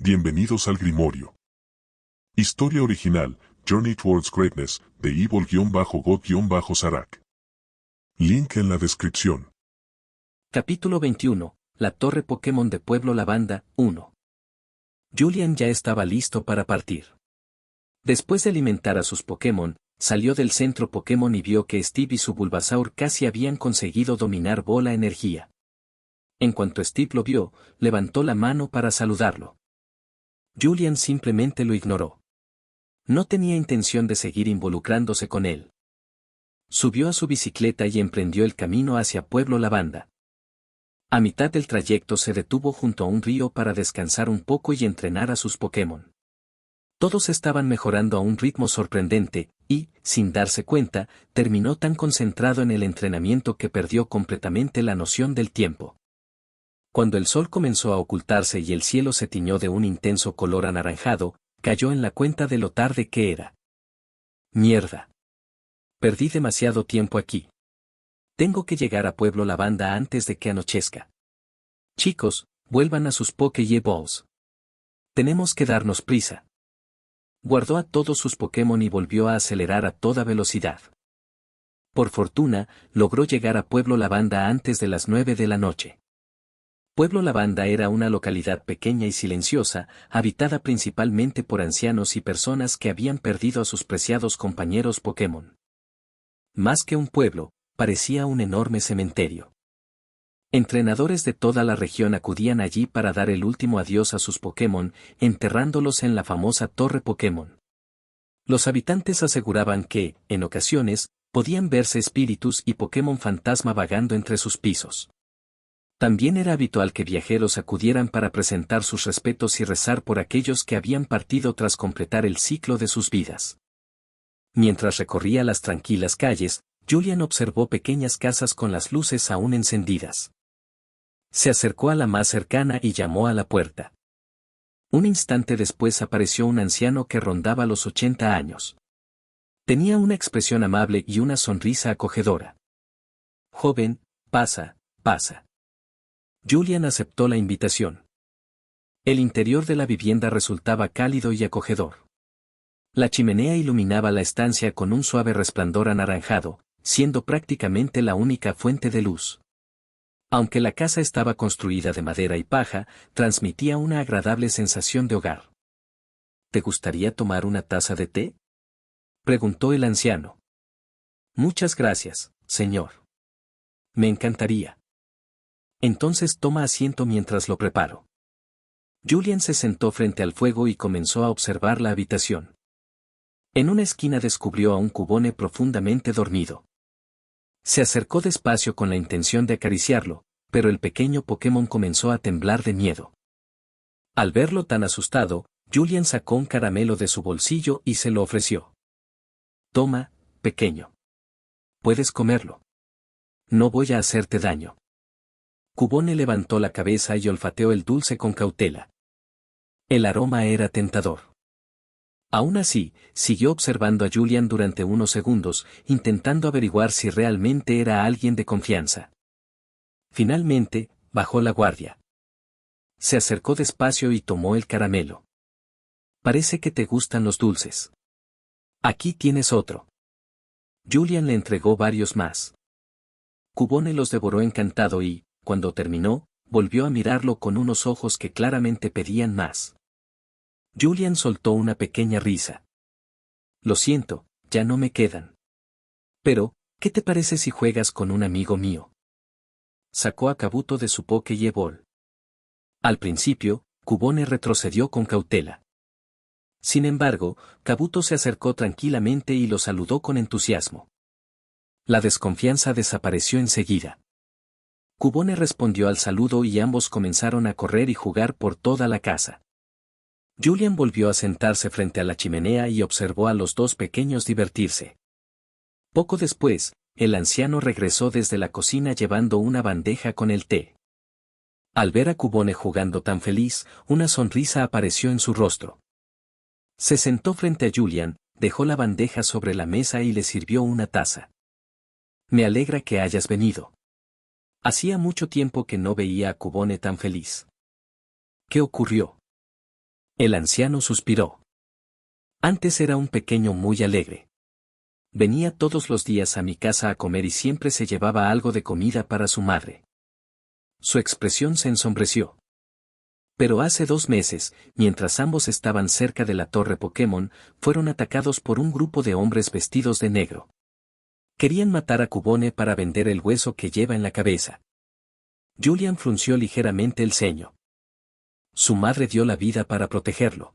Bienvenidos al Grimorio. Historia original, Journey Towards Greatness, de Evil-God-Sarak. Link en la descripción. Capítulo 21. La Torre Pokémon de Pueblo Lavanda, 1. Julian ya estaba listo para partir. Después de alimentar a sus Pokémon, salió del centro Pokémon y vio que Steve y su Bulbasaur casi habían conseguido dominar Bola Energía. En cuanto Steve lo vio, levantó la mano para saludarlo. Julian simplemente lo ignoró. No tenía intención de seguir involucrándose con él. Subió a su bicicleta y emprendió el camino hacia Pueblo Lavanda. A mitad del trayecto se detuvo junto a un río para descansar un poco y entrenar a sus Pokémon. Todos estaban mejorando a un ritmo sorprendente, y, sin darse cuenta, terminó tan concentrado en el entrenamiento que perdió completamente la noción del tiempo. Cuando el sol comenzó a ocultarse y el cielo se tiñó de un intenso color anaranjado, cayó en la cuenta de lo tarde que era. Mierda. Perdí demasiado tiempo aquí. Tengo que llegar a Pueblo Lavanda antes de que anochezca. Chicos, vuelvan a sus Pokéballs. Tenemos que darnos prisa. Guardó a todos sus Pokémon y volvió a acelerar a toda velocidad. Por fortuna, logró llegar a Pueblo Lavanda antes de las 9 de la noche. Pueblo Lavanda era una localidad pequeña y silenciosa, habitada principalmente por ancianos y personas que habían perdido a sus preciados compañeros Pokémon. Más que un pueblo, parecía un enorme cementerio. Entrenadores de toda la región acudían allí para dar el último adiós a sus Pokémon, enterrándolos en la famosa Torre Pokémon. Los habitantes aseguraban que, en ocasiones, podían verse espíritus y Pokémon fantasma vagando entre sus pisos. También era habitual que viajeros acudieran para presentar sus respetos y rezar por aquellos que habían partido tras completar el ciclo de sus vidas. Mientras recorría las tranquilas calles, Julian observó pequeñas casas con las luces aún encendidas. Se acercó a la más cercana y llamó a la puerta. Un instante después apareció un anciano que rondaba los 80 años. Tenía una expresión amable y una sonrisa acogedora. Joven, pasa, pasa. Julian aceptó la invitación. El interior de la vivienda resultaba cálido y acogedor. La chimenea iluminaba la estancia con un suave resplandor anaranjado, siendo prácticamente la única fuente de luz. Aunque la casa estaba construida de madera y paja, transmitía una agradable sensación de hogar. ¿Te gustaría tomar una taza de té?, preguntó el anciano. Muchas gracias, señor. Me encantaría. Entonces toma asiento mientras lo preparo. Julian se sentó frente al fuego y comenzó a observar la habitación. En una esquina descubrió a un Cubone profundamente dormido. Se acercó despacio con la intención de acariciarlo, pero el pequeño Pokémon comenzó a temblar de miedo. Al verlo tan asustado, Julian sacó un caramelo de su bolsillo y se lo ofreció. Toma, pequeño. Puedes comerlo. No voy a hacerte daño. Cubone levantó la cabeza y olfateó el dulce con cautela. El aroma era tentador. Aún así, siguió observando a Julian durante unos segundos, intentando averiguar si realmente era alguien de confianza. Finalmente, bajó la guardia. Se acercó despacio y tomó el caramelo. Parece que te gustan los dulces. Aquí tienes otro. Julian le entregó varios más. Cubone los devoró encantado y, cuando terminó, volvió a mirarlo con unos ojos que claramente pedían más. Julian soltó una pequeña risa. Lo siento, ya no me quedan. Pero, ¿qué te parece si juegas con un amigo mío? Sacó a Kabuto de su Pokéball. Al principio, Cubone retrocedió con cautela. Sin embargo, Kabuto se acercó tranquilamente y lo saludó con entusiasmo. La desconfianza desapareció enseguida. Cubone respondió al saludo y ambos comenzaron a correr y jugar por toda la casa. Julian volvió a sentarse frente a la chimenea y observó a los dos pequeños divertirse. Poco después, el anciano regresó desde la cocina llevando una bandeja con el té. Al ver a Cubone jugando tan feliz, una sonrisa apareció en su rostro. Se sentó frente a Julian, dejó la bandeja sobre la mesa y le sirvió una taza. Me alegra que hayas venido. Hacía mucho tiempo que no veía a Cubone tan feliz. ¿Qué ocurrió? El anciano suspiró. Antes era un pequeño muy alegre. Venía todos los días a mi casa a comer y siempre se llevaba algo de comida para su madre. Su expresión se ensombreció. Pero hace 2 meses, mientras ambos estaban cerca de la torre Pokémon, fueron atacados por un grupo de hombres vestidos de negro. Querían matar a Cubone para vender el hueso que lleva en la cabeza. Julian frunció ligeramente el ceño. Su madre dio la vida para protegerlo.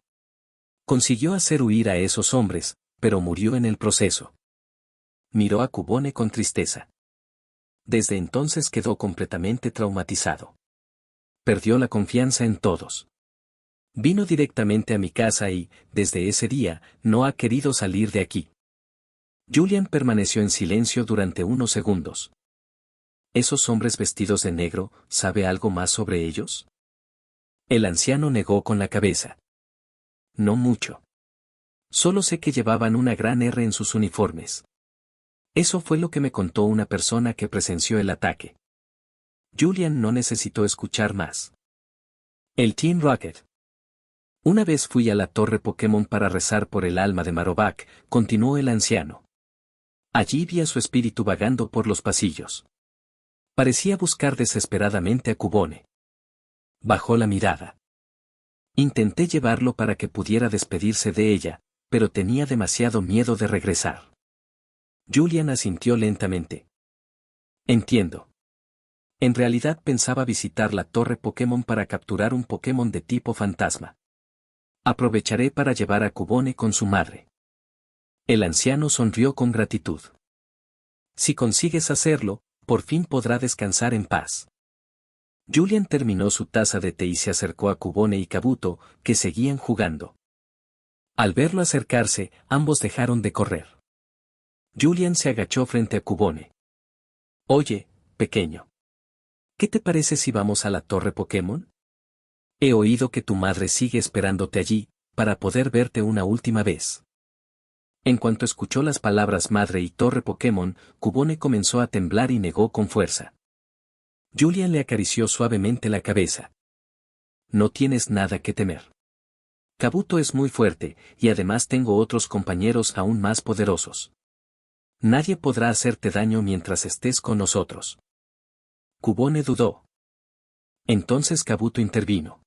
Consiguió hacer huir a esos hombres, pero murió en el proceso. Miró a Cubone con tristeza. Desde entonces quedó completamente traumatizado. Perdió la confianza en todos. Vino directamente a mi casa y, desde ese día, no ha querido salir de aquí. Julian permaneció en silencio durante unos segundos. ¿Esos hombres vestidos de negro, sabe algo más sobre ellos? El anciano negó con la cabeza. No mucho. Solo sé que llevaban una gran R en sus uniformes. Eso fue lo que me contó una persona que presenció el ataque. Julian no necesitó escuchar más. El Team Rocket. Una vez fui a la torre Pokémon para rezar por el alma de Marowak, continuó el anciano. Allí vi a su espíritu vagando por los pasillos. Parecía buscar desesperadamente a Cubone. Bajó la mirada. Intenté llevarlo para que pudiera despedirse de ella, pero tenía demasiado miedo de regresar. Julian asintió lentamente. Entiendo. En realidad pensaba visitar la torre Pokémon para capturar un Pokémon de tipo fantasma. Aprovecharé para llevar a Cubone con su madre. El anciano sonrió con gratitud. Si consigues hacerlo, por fin podrá descansar en paz. Julian terminó su taza de té y se acercó a Cubone y Kabuto, que seguían jugando. Al verlo acercarse, ambos dejaron de correr. Julian se agachó frente a Cubone. Oye, pequeño. ¿Qué te parece si vamos a la torre Pokémon? He oído que tu madre sigue esperándote allí, para poder verte una última vez. En cuanto escuchó las palabras madre y torre Pokémon, Cubone comenzó a temblar y negó con fuerza. Julian le acarició suavemente la cabeza. No tienes nada que temer. Kabuto es muy fuerte, y además tengo otros compañeros aún más poderosos. Nadie podrá hacerte daño mientras estés con nosotros. Cubone dudó. Entonces Kabuto intervino.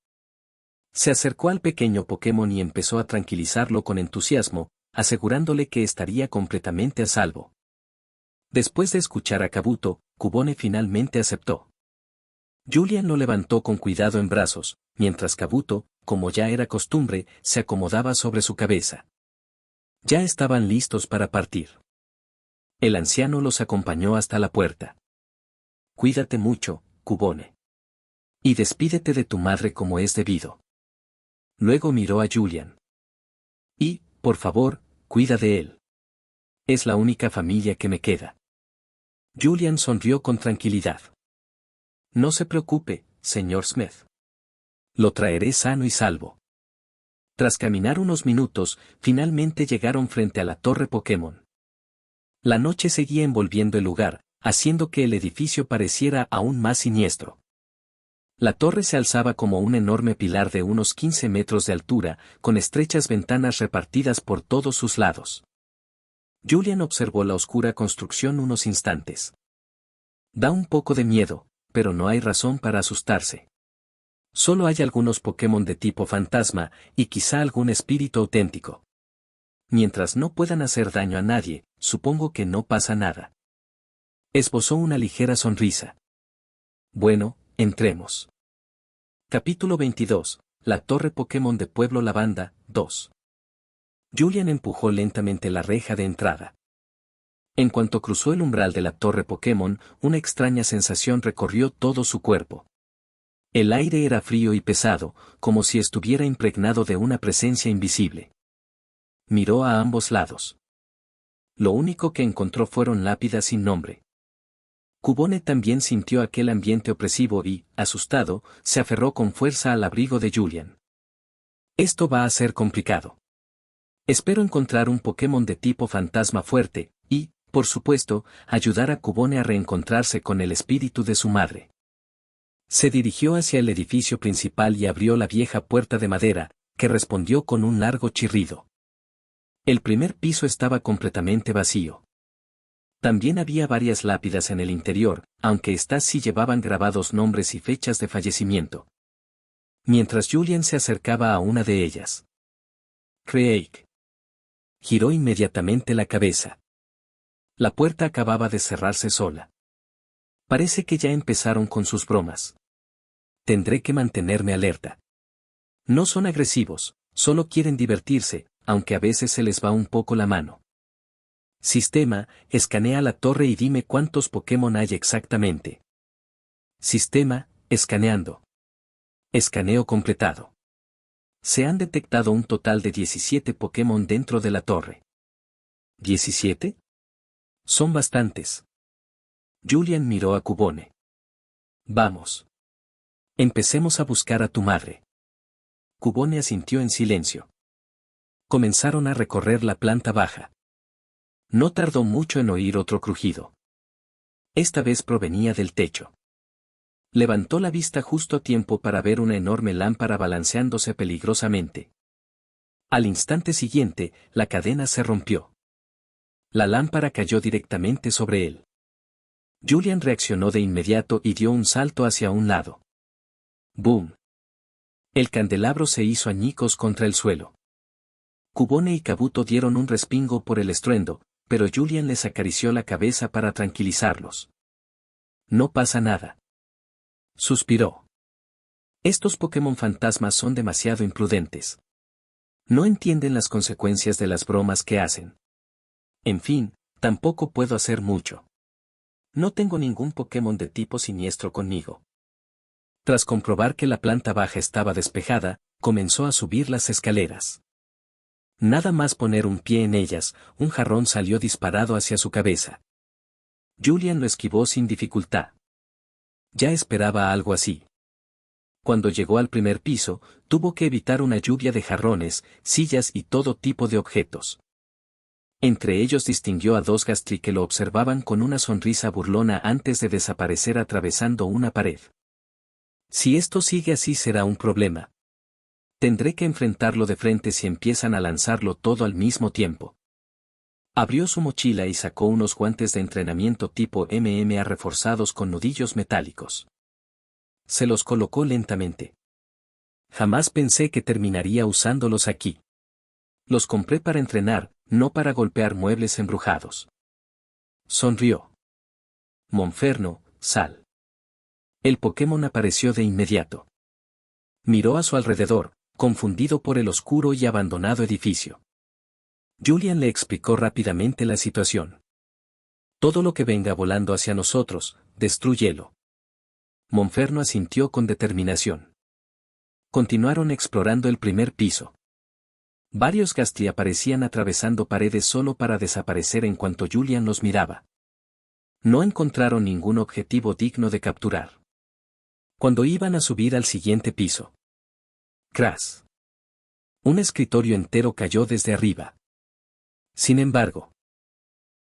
Se acercó al pequeño Pokémon y empezó a tranquilizarlo con entusiasmo, asegurándole que estaría completamente a salvo. Después de escuchar a Kabuto, Cubone finalmente aceptó. Julian lo levantó con cuidado en brazos, mientras Kabuto, como ya era costumbre, se acomodaba sobre su cabeza. Ya estaban listos para partir. El anciano los acompañó hasta la puerta. Cuídate mucho, Cubone. Y despídete de tu madre como es debido. Luego miró a Julian. Y, por favor, cuida de él. Es la única familia que me queda. Julian sonrió con tranquilidad. No se preocupe, señor Smith. Lo traeré sano y salvo. Tras caminar unos minutos, finalmente llegaron frente a la torre Pokémon. La noche seguía envolviendo el lugar, haciendo que el edificio pareciera aún más siniestro. La torre se alzaba como un enorme pilar de unos 15 metros de altura, con estrechas ventanas repartidas por todos sus lados. Julian observó la oscura construcción unos instantes. Da un poco de miedo, pero no hay razón para asustarse. Solo hay algunos Pokémon de tipo fantasma, y quizá algún espíritu auténtico. Mientras no puedan hacer daño a nadie, supongo que no pasa nada. Esbozó una ligera sonrisa. Bueno, entremos. Capítulo 22. La torre Pokémon de Pueblo Lavanda, 2. Julian empujó lentamente la reja de entrada. En cuanto cruzó el umbral de la torre Pokémon, una extraña sensación recorrió todo su cuerpo. El aire era frío y pesado, como si estuviera impregnado de una presencia invisible. Miró a ambos lados. Lo único que encontró fueron lápidas sin nombre. Cubone también sintió aquel ambiente opresivo y, asustado, se aferró con fuerza al abrigo de Julian. Esto va a ser complicado. Espero encontrar un Pokémon de tipo fantasma fuerte, y, por supuesto, ayudar a Cubone a reencontrarse con el espíritu de su madre. Se dirigió hacia el edificio principal y abrió la vieja puerta de madera, que respondió con un largo chirrido. El primer piso estaba completamente vacío. También había varias lápidas en el interior, aunque estas sí llevaban grabados nombres y fechas de fallecimiento. Mientras Julian se acercaba a una de ellas, Craig giró inmediatamente la cabeza. La puerta acababa de cerrarse sola. Parece que ya empezaron con sus bromas. Tendré que mantenerme alerta. No son agresivos, solo quieren divertirse, aunque a veces se les va un poco la mano. Sistema, escanea la torre y dime cuántos Pokémon hay exactamente. Sistema, escaneando. Escaneo completado. Se han detectado un total de 17 Pokémon dentro de la torre. ¿17? Son bastantes. Julian miró a Cubone. Vamos. Empecemos a buscar a tu madre. Cubone asintió en silencio. Comenzaron a recorrer la planta baja. No tardó mucho en oír otro crujido. Esta vez provenía del techo. Levantó la vista justo a tiempo para ver una enorme lámpara balanceándose peligrosamente. Al instante siguiente, la cadena se rompió. La lámpara cayó directamente sobre él. Julian reaccionó de inmediato y dio un salto hacia un lado. ¡Boom! El candelabro se hizo añicos contra el suelo. Cubone y Kabuto dieron un respingo por el estruendo, pero Julian les acarició la cabeza para tranquilizarlos. No pasa nada. Suspiró. Estos Pokémon fantasmas son demasiado imprudentes. No entienden las consecuencias de las bromas que hacen. En fin, tampoco puedo hacer mucho. No tengo ningún Pokémon de tipo siniestro conmigo. Tras comprobar que la planta baja estaba despejada, comenzó a subir las escaleras. Nada más poner un pie en ellas, un jarrón salió disparado hacia su cabeza. Julian lo esquivó sin dificultad. Ya esperaba algo así. Cuando llegó al primer piso, tuvo que evitar una lluvia de jarrones, sillas y todo tipo de objetos. Entre ellos distinguió a dos Gastly que lo observaban con una sonrisa burlona antes de desaparecer atravesando una pared. Si esto sigue así será un problema. Tendré que enfrentarlo de frente si empiezan a lanzarlo todo al mismo tiempo. Abrió su mochila y sacó unos guantes de entrenamiento tipo MMA reforzados con nudillos metálicos. Se los colocó lentamente. Jamás pensé que terminaría usándolos aquí. Los compré para entrenar, no para golpear muebles embrujados. Sonrió. Monferno, sal. El Pokémon apareció de inmediato. Miró a su alrededor, confundido por el oscuro y abandonado edificio. Julian le explicó rápidamente la situación. Todo lo que venga volando hacia nosotros, destrúyelo. Monferno asintió con determinación. Continuaron explorando el primer piso. Varios Gastly aparecían atravesando paredes solo para desaparecer en cuanto Julian los miraba. No encontraron ningún objetivo digno de capturar. Cuando iban a subir al siguiente piso. ¡Crash! Un escritorio entero cayó desde arriba. Sin embargo.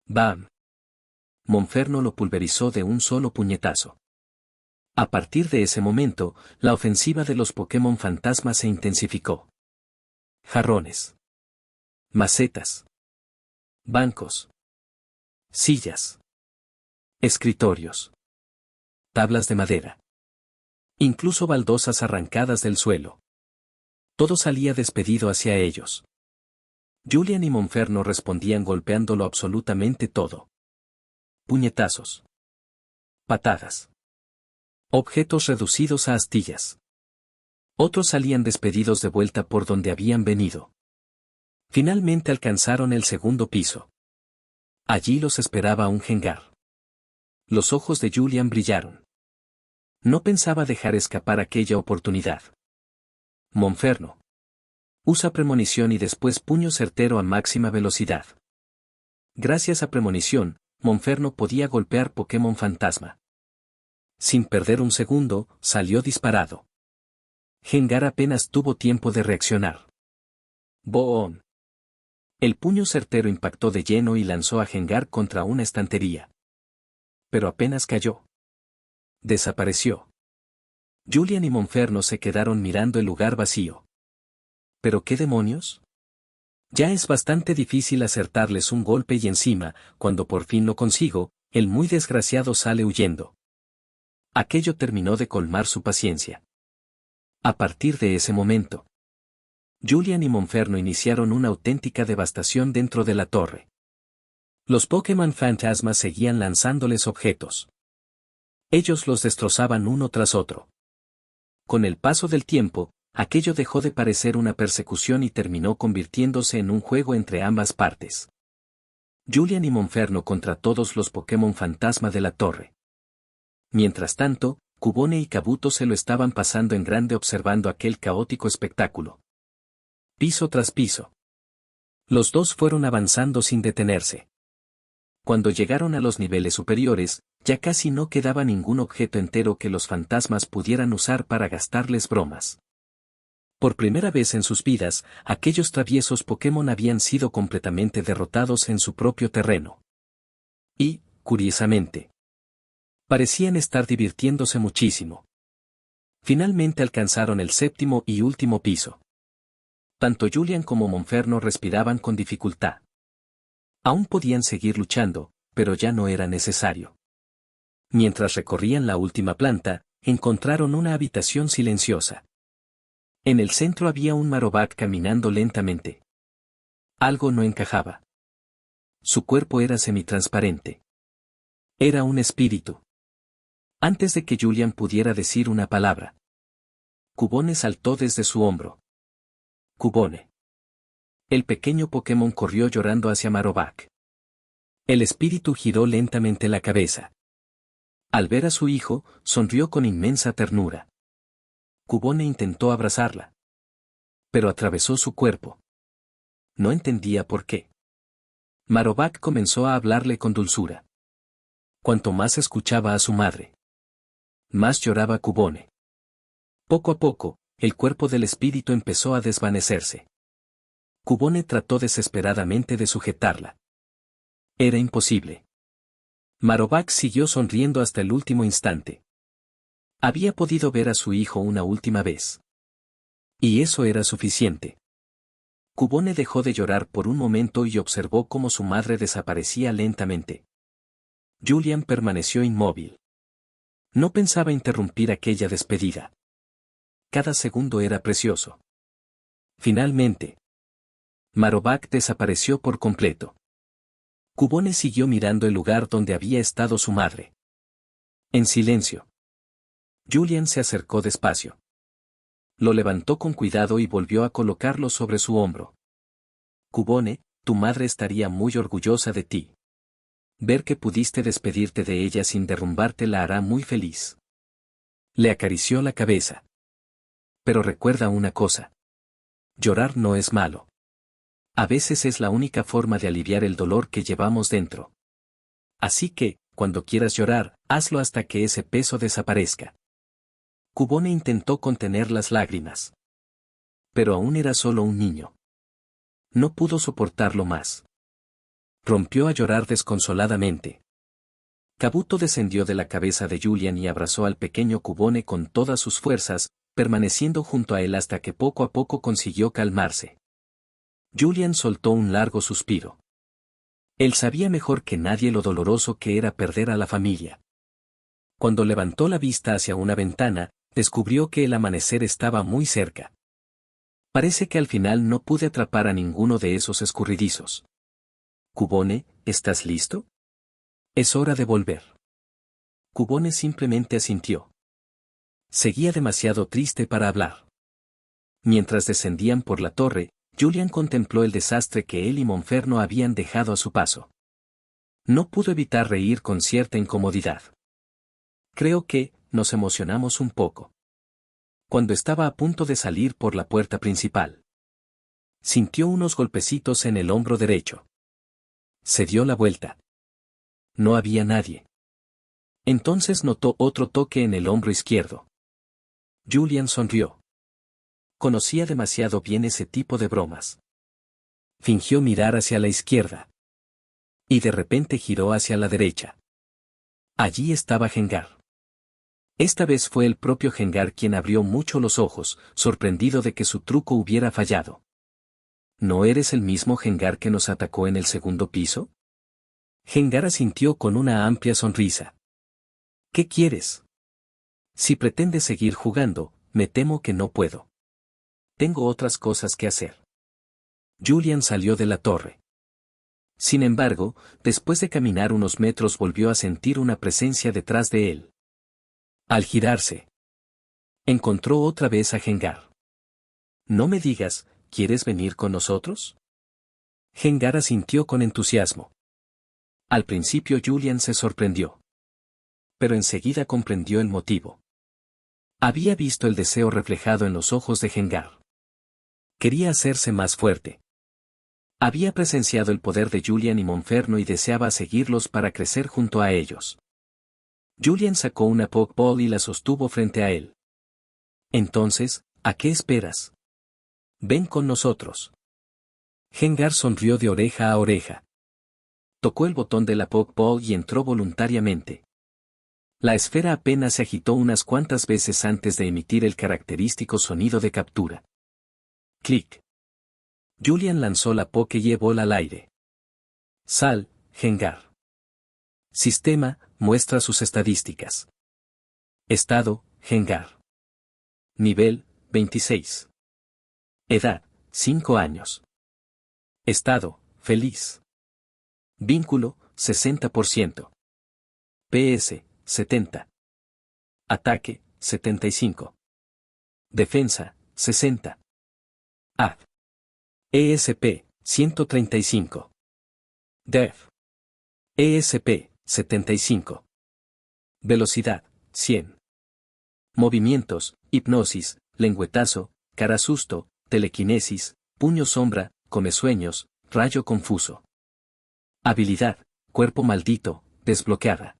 ¡Bam! Monferno lo pulverizó de un solo puñetazo. A partir de ese momento, la ofensiva de los Pokémon fantasmas se intensificó. Jarrones. Macetas. Bancos. Sillas. Escritorios. Tablas de madera. Incluso baldosas arrancadas del suelo. Todo salía despedido hacia ellos. Julian y Monferno respondían golpeándolo absolutamente todo. Puñetazos. Patadas. Objetos reducidos a astillas. Otros salían despedidos de vuelta por donde habían venido. Finalmente alcanzaron el segundo piso. Allí los esperaba un Gengar. Los ojos de Julian brillaron. No pensaba dejar escapar aquella oportunidad. Monferno. Usa premonición y después puño certero a máxima velocidad. Gracias a premonición, Monferno podía golpear Pokémon fantasma. Sin perder un segundo, salió disparado. Gengar apenas tuvo tiempo de reaccionar. ¡Boom! El puño certero impactó de lleno y lanzó a Gengar contra una estantería. Pero apenas cayó. Desapareció. Julian y Monferno se quedaron mirando el lugar vacío. ¿Pero qué demonios? Ya es bastante difícil acertarles un golpe y encima, cuando por fin lo consigo, el muy desgraciado sale huyendo. Aquello terminó de colmar su paciencia. A partir de ese momento, Julian y Monferno iniciaron una auténtica devastación dentro de la torre. Los Pokémon fantasmas seguían lanzándoles objetos. Ellos los destrozaban uno tras otro. Con el paso del tiempo, aquello dejó de parecer una persecución y terminó convirtiéndose en un juego entre ambas partes. Julian y Monferno contra todos los Pokémon fantasma de la torre. Mientras tanto, Cubone y Kabuto se lo estaban pasando en grande observando aquel caótico espectáculo. Piso tras piso. Los dos fueron avanzando sin detenerse. Cuando llegaron a los niveles superiores, ya casi no quedaba ningún objeto entero que los fantasmas pudieran usar para gastarles bromas. Por primera vez en sus vidas, aquellos traviesos Pokémon habían sido completamente derrotados en su propio terreno. Y, curiosamente, parecían estar divirtiéndose muchísimo. Finalmente alcanzaron el séptimo y último piso. Tanto Julian como Monferno respiraban con dificultad. Aún podían seguir luchando, pero ya no era necesario. Mientras recorrían la última planta, encontraron una habitación silenciosa. En el centro había un Marowak caminando lentamente. Algo no encajaba. Su cuerpo era semitransparente. Era un espíritu. Antes de que Julian pudiera decir una palabra, Cubone saltó desde su hombro. Cubone. El pequeño Pokémon corrió llorando hacia Marowak. El espíritu giró lentamente la cabeza. Al ver a su hijo, sonrió con inmensa ternura. Cubone intentó abrazarla. Pero atravesó su cuerpo. No entendía por qué. Marowak comenzó a hablarle con dulzura. Cuanto más escuchaba a su madre, más lloraba Cubone. Poco a poco, el cuerpo del espíritu empezó a desvanecerse. Cubone trató desesperadamente de sujetarla. Era imposible. Marowak siguió sonriendo hasta el último instante. Había podido ver a su hijo una última vez. Y eso era suficiente. Cubone dejó de llorar por un momento y observó cómo su madre desaparecía lentamente. Julian permaneció inmóvil. No pensaba interrumpir aquella despedida. Cada segundo era precioso. Finalmente, Marowak desapareció por completo. Cubone siguió mirando el lugar donde había estado su madre. En silencio. Julian se acercó despacio. Lo levantó con cuidado y volvió a colocarlo sobre su hombro. Cubone, tu madre estaría muy orgullosa de ti. Ver que pudiste despedirte de ella sin derrumbarte la hará muy feliz. Le acarició la cabeza. Pero recuerda una cosa. Llorar no es malo. A veces es la única forma de aliviar el dolor que llevamos dentro. Así que, cuando quieras llorar, hazlo hasta que ese peso desaparezca. Cubone intentó contener las lágrimas. Pero aún era solo un niño. No pudo soportarlo más. Rompió a llorar desconsoladamente. Kabuto descendió de la cabeza de Julian y abrazó al pequeño Cubone con todas sus fuerzas, permaneciendo junto a él hasta que poco a poco consiguió calmarse. Julian soltó un largo suspiro. Él sabía mejor que nadie lo doloroso que era perder a la familia. Cuando levantó la vista hacia una ventana, descubrió que el amanecer estaba muy cerca. Parece que al final no pude atrapar a ninguno de esos escurridizos. Cubone, ¿estás listo? Es hora de volver. Cubone simplemente asintió. Seguía demasiado triste para hablar. Mientras descendían por la torre, Julian contempló el desastre que él y Monferno habían dejado a su paso. No pudo evitar reír con cierta incomodidad. Creo que, nos emocionamos un poco. Cuando estaba a punto de salir por la puerta principal, sintió unos golpecitos en el hombro derecho. Se dio la vuelta. No había nadie. Entonces notó otro toque en el hombro izquierdo. Julian sonrió. Conocía demasiado bien ese tipo de bromas. Fingió mirar hacia la izquierda. Y de repente giró hacia la derecha. Allí estaba Gengar. Esta vez fue el propio Gengar quien abrió mucho los ojos, sorprendido de que su truco hubiera fallado. ¿No eres el mismo Gengar que nos atacó en el segundo piso? Gengar asintió con una amplia sonrisa. ¿Qué quieres? Si pretendes seguir jugando, me temo que no puedo. Tengo otras cosas que hacer. Julian salió de la torre. Sin embargo, después de caminar unos metros volvió a sentir una presencia detrás de él. Al girarse, encontró otra vez a Gengar. No me digas, ¿quieres venir con nosotros? Gengar asintió con entusiasmo. Al principio Julian se sorprendió. Pero enseguida comprendió el motivo. Había visto el deseo reflejado en los ojos de Gengar. Quería hacerse más fuerte. Había presenciado el poder de Julian y Monferno y deseaba seguirlos para crecer junto a ellos. Julian sacó una Pokeball y la sostuvo frente a él. Entonces, ¿a qué esperas? Ven con nosotros. Gengar sonrió de oreja a oreja. Tocó el botón de la Pokeball y entró voluntariamente. La esfera apenas se agitó unas cuantas veces antes de emitir el característico sonido de captura. Clic. Julian lanzó la Pokéball al aire. Sal, Gengar. Sistema, muestra sus estadísticas. Estado, Gengar. Nivel, 26. Edad, 5 años. Estado, feliz. Vínculo, 60%. PS, 70. Ataque, 75. Defensa, 60. AD. ESP, 135. Def. ESP, 75. Velocidad, 100. Movimientos, hipnosis, lengüetazo, cara susto, telequinesis, puño sombra, comesueños, rayo confuso. Habilidad, cuerpo maldito, desbloqueada.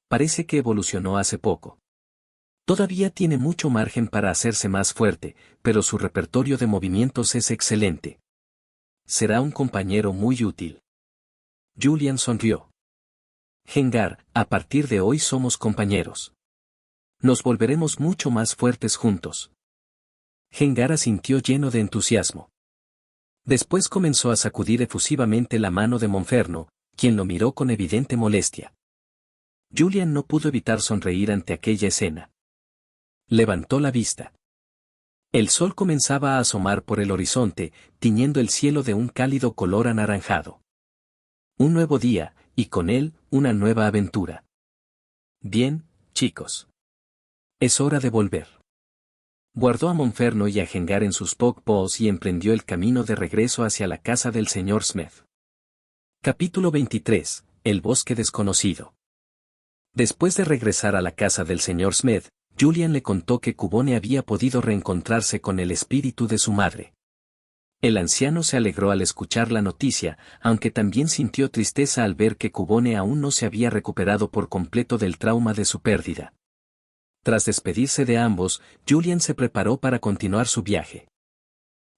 Parece que evolucionó hace poco. Todavía tiene mucho margen para hacerse más fuerte, pero su repertorio de movimientos es excelente. Será un compañero muy útil. Julian sonrió. Gengar, a partir de hoy somos compañeros. Nos volveremos mucho más fuertes juntos. Gengar asintió lleno de entusiasmo. Después comenzó a sacudir efusivamente la mano de Monferno, quien lo miró con evidente molestia. Julian no pudo evitar sonreír ante aquella escena. Levantó la vista. El sol comenzaba a asomar por el horizonte, tiñendo el cielo de un cálido color anaranjado. Un nuevo día, y con él, una nueva aventura. Bien, chicos. Es hora de volver. Guardó a Monferno y a Gengar en sus Pokeballs y emprendió el camino de regreso hacia la casa del señor Smith. Capítulo 23. El bosque desconocido. Después de regresar a la casa del señor Smith, Julian le contó que Cubone había podido reencontrarse con el espíritu de su madre. El anciano se alegró al escuchar la noticia, aunque también sintió tristeza al ver que Cubone aún no se había recuperado por completo del trauma de su pérdida. Tras despedirse de ambos, Julian se preparó para continuar su viaje.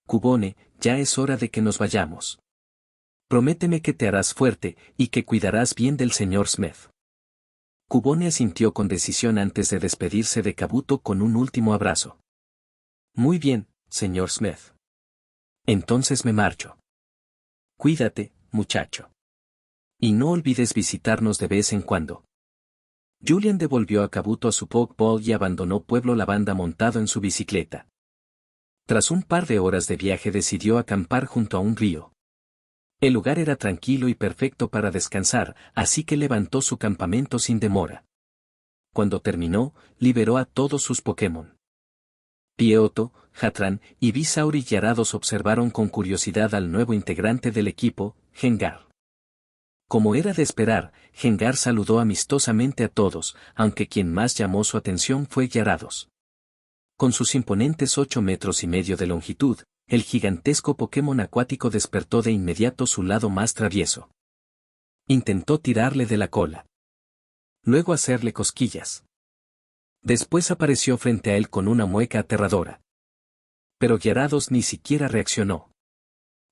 Cubone, ya es hora de que nos vayamos. Prométeme que te harás fuerte, y que cuidarás bien del señor Smith. Cubone asintió con decisión antes de despedirse de Kabuto con un último abrazo. Muy bien, señor Smith. Entonces me marcho. Cuídate, muchacho. Y no olvides visitarnos de vez en cuando. Julian devolvió a Kabuto a su Pokeball y abandonó Pueblo Lavanda montado en su bicicleta. Tras un par de horas de viaje decidió acampar junto a un río. El lugar era tranquilo y perfecto para descansar, así que levantó su campamento sin demora. Cuando terminó, liberó a todos sus Pokémon. Pieoto, Hatran, y Bisaur y Gyarados observaron con curiosidad al nuevo integrante del equipo, Gengar. Como era de esperar, Gengar saludó amistosamente a todos, aunque quien más llamó su atención fue Gyarados. Con sus imponentes 8 metros y medio de longitud, el gigantesco Pokémon acuático despertó de inmediato su lado más travieso. Intentó tirarle de la cola. Luego hacerle cosquillas. Después apareció frente a él con una mueca aterradora. Pero Gyarados ni siquiera reaccionó.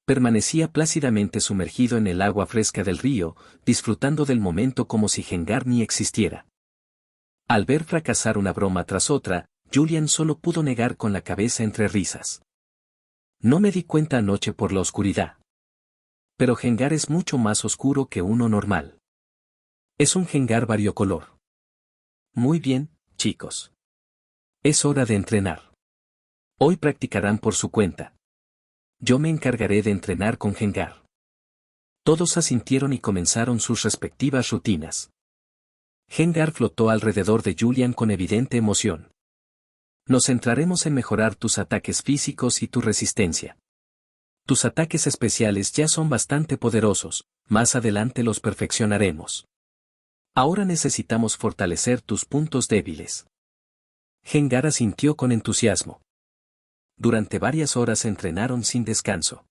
Permanecía plácidamente sumergido en el agua fresca del río, disfrutando del momento como si Gengar ni existiera. Al ver fracasar una broma tras otra, Julian solo pudo negar con la cabeza entre risas. No me di cuenta anoche por la oscuridad. Pero Gengar es mucho más oscuro que uno normal. Es un Gengar variocolor. Muy bien, chicos. Es hora de entrenar. Hoy practicarán por su cuenta. Yo me encargaré de entrenar con Gengar. Todos asintieron y comenzaron sus respectivas rutinas. Gengar flotó alrededor de Julian con evidente emoción. Nos centraremos en mejorar tus ataques físicos y tu resistencia. Tus ataques especiales ya son bastante poderosos, más adelante los perfeccionaremos. Ahora necesitamos fortalecer tus puntos débiles. Gengar asintió con entusiasmo. Durante varias horas entrenaron sin descanso.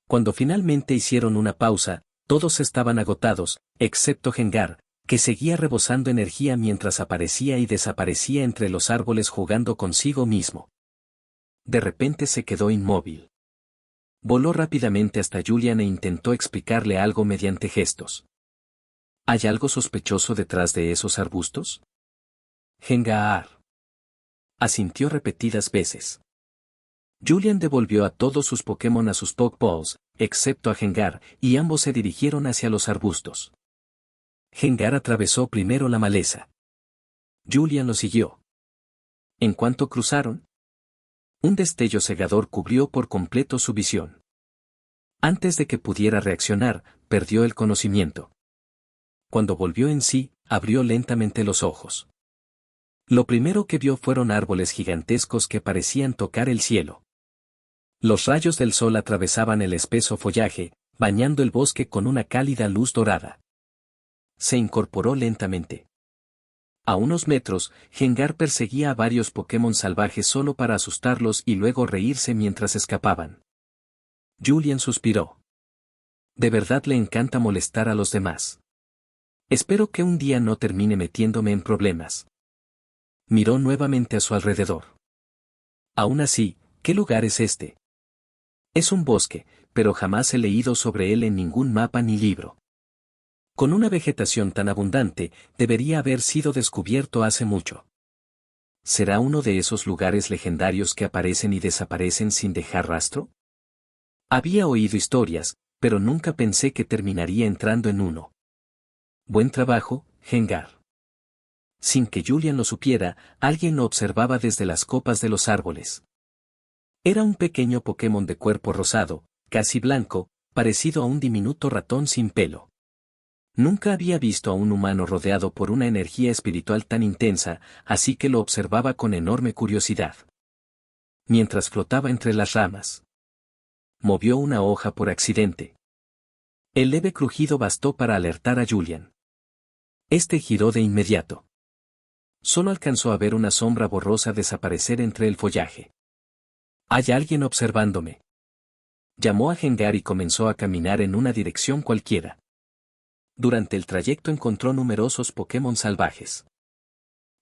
Cuando finalmente hicieron una pausa, todos estaban agotados, excepto Gengar, que seguía rebosando energía mientras aparecía y desaparecía entre los árboles jugando consigo mismo. De repente se quedó inmóvil. Voló rápidamente hasta Julian e intentó explicarle algo mediante gestos. ¿Hay algo sospechoso detrás de esos arbustos? Gengar asintió repetidas veces. Julian devolvió a todos sus Pokémon a sus Pokéballs, excepto a Gengar, y ambos se dirigieron hacia los arbustos. Gengar atravesó primero la maleza. Julian lo siguió. En cuanto cruzaron, un destello cegador cubrió por completo su visión. Antes de que pudiera reaccionar, perdió el conocimiento. Cuando volvió en sí, abrió lentamente los ojos. Lo primero que vio fueron árboles gigantescos que parecían tocar el cielo. Los rayos del sol atravesaban el espeso follaje, bañando el bosque con una cálida luz dorada. Se incorporó lentamente. A unos metros, Gengar perseguía a varios Pokémon salvajes solo para asustarlos y luego reírse mientras escapaban. Julian suspiró. De verdad le encanta molestar a los demás. Espero que un día no termine metiéndome en problemas. Miró nuevamente a su alrededor. Aún así, ¿qué lugar es este? Es un bosque, pero jamás he leído sobre él en ningún mapa ni libro. Con una vegetación tan abundante, debería haber sido descubierto hace mucho. ¿Será uno de esos lugares legendarios que aparecen y desaparecen sin dejar rastro? Había oído historias, pero nunca pensé que terminaría entrando en uno. Buen trabajo, Gengar. Sin que Julian lo supiera, alguien lo observaba desde las copas de los árboles. Era un pequeño Pokémon de cuerpo rosado, casi blanco, parecido a un diminuto ratón sin pelo. Nunca había visto a un humano rodeado por una energía espiritual tan intensa, así que lo observaba con enorme curiosidad. Mientras flotaba entre las ramas, movió una hoja por accidente. El leve crujido bastó para alertar a Julian. Este giró de inmediato. Solo alcanzó a ver una sombra borrosa desaparecer entre el follaje. «¿Hay alguien observándome?», llamó a Gengar y comenzó a caminar en una dirección cualquiera. Durante el trayecto encontró numerosos Pokémon salvajes.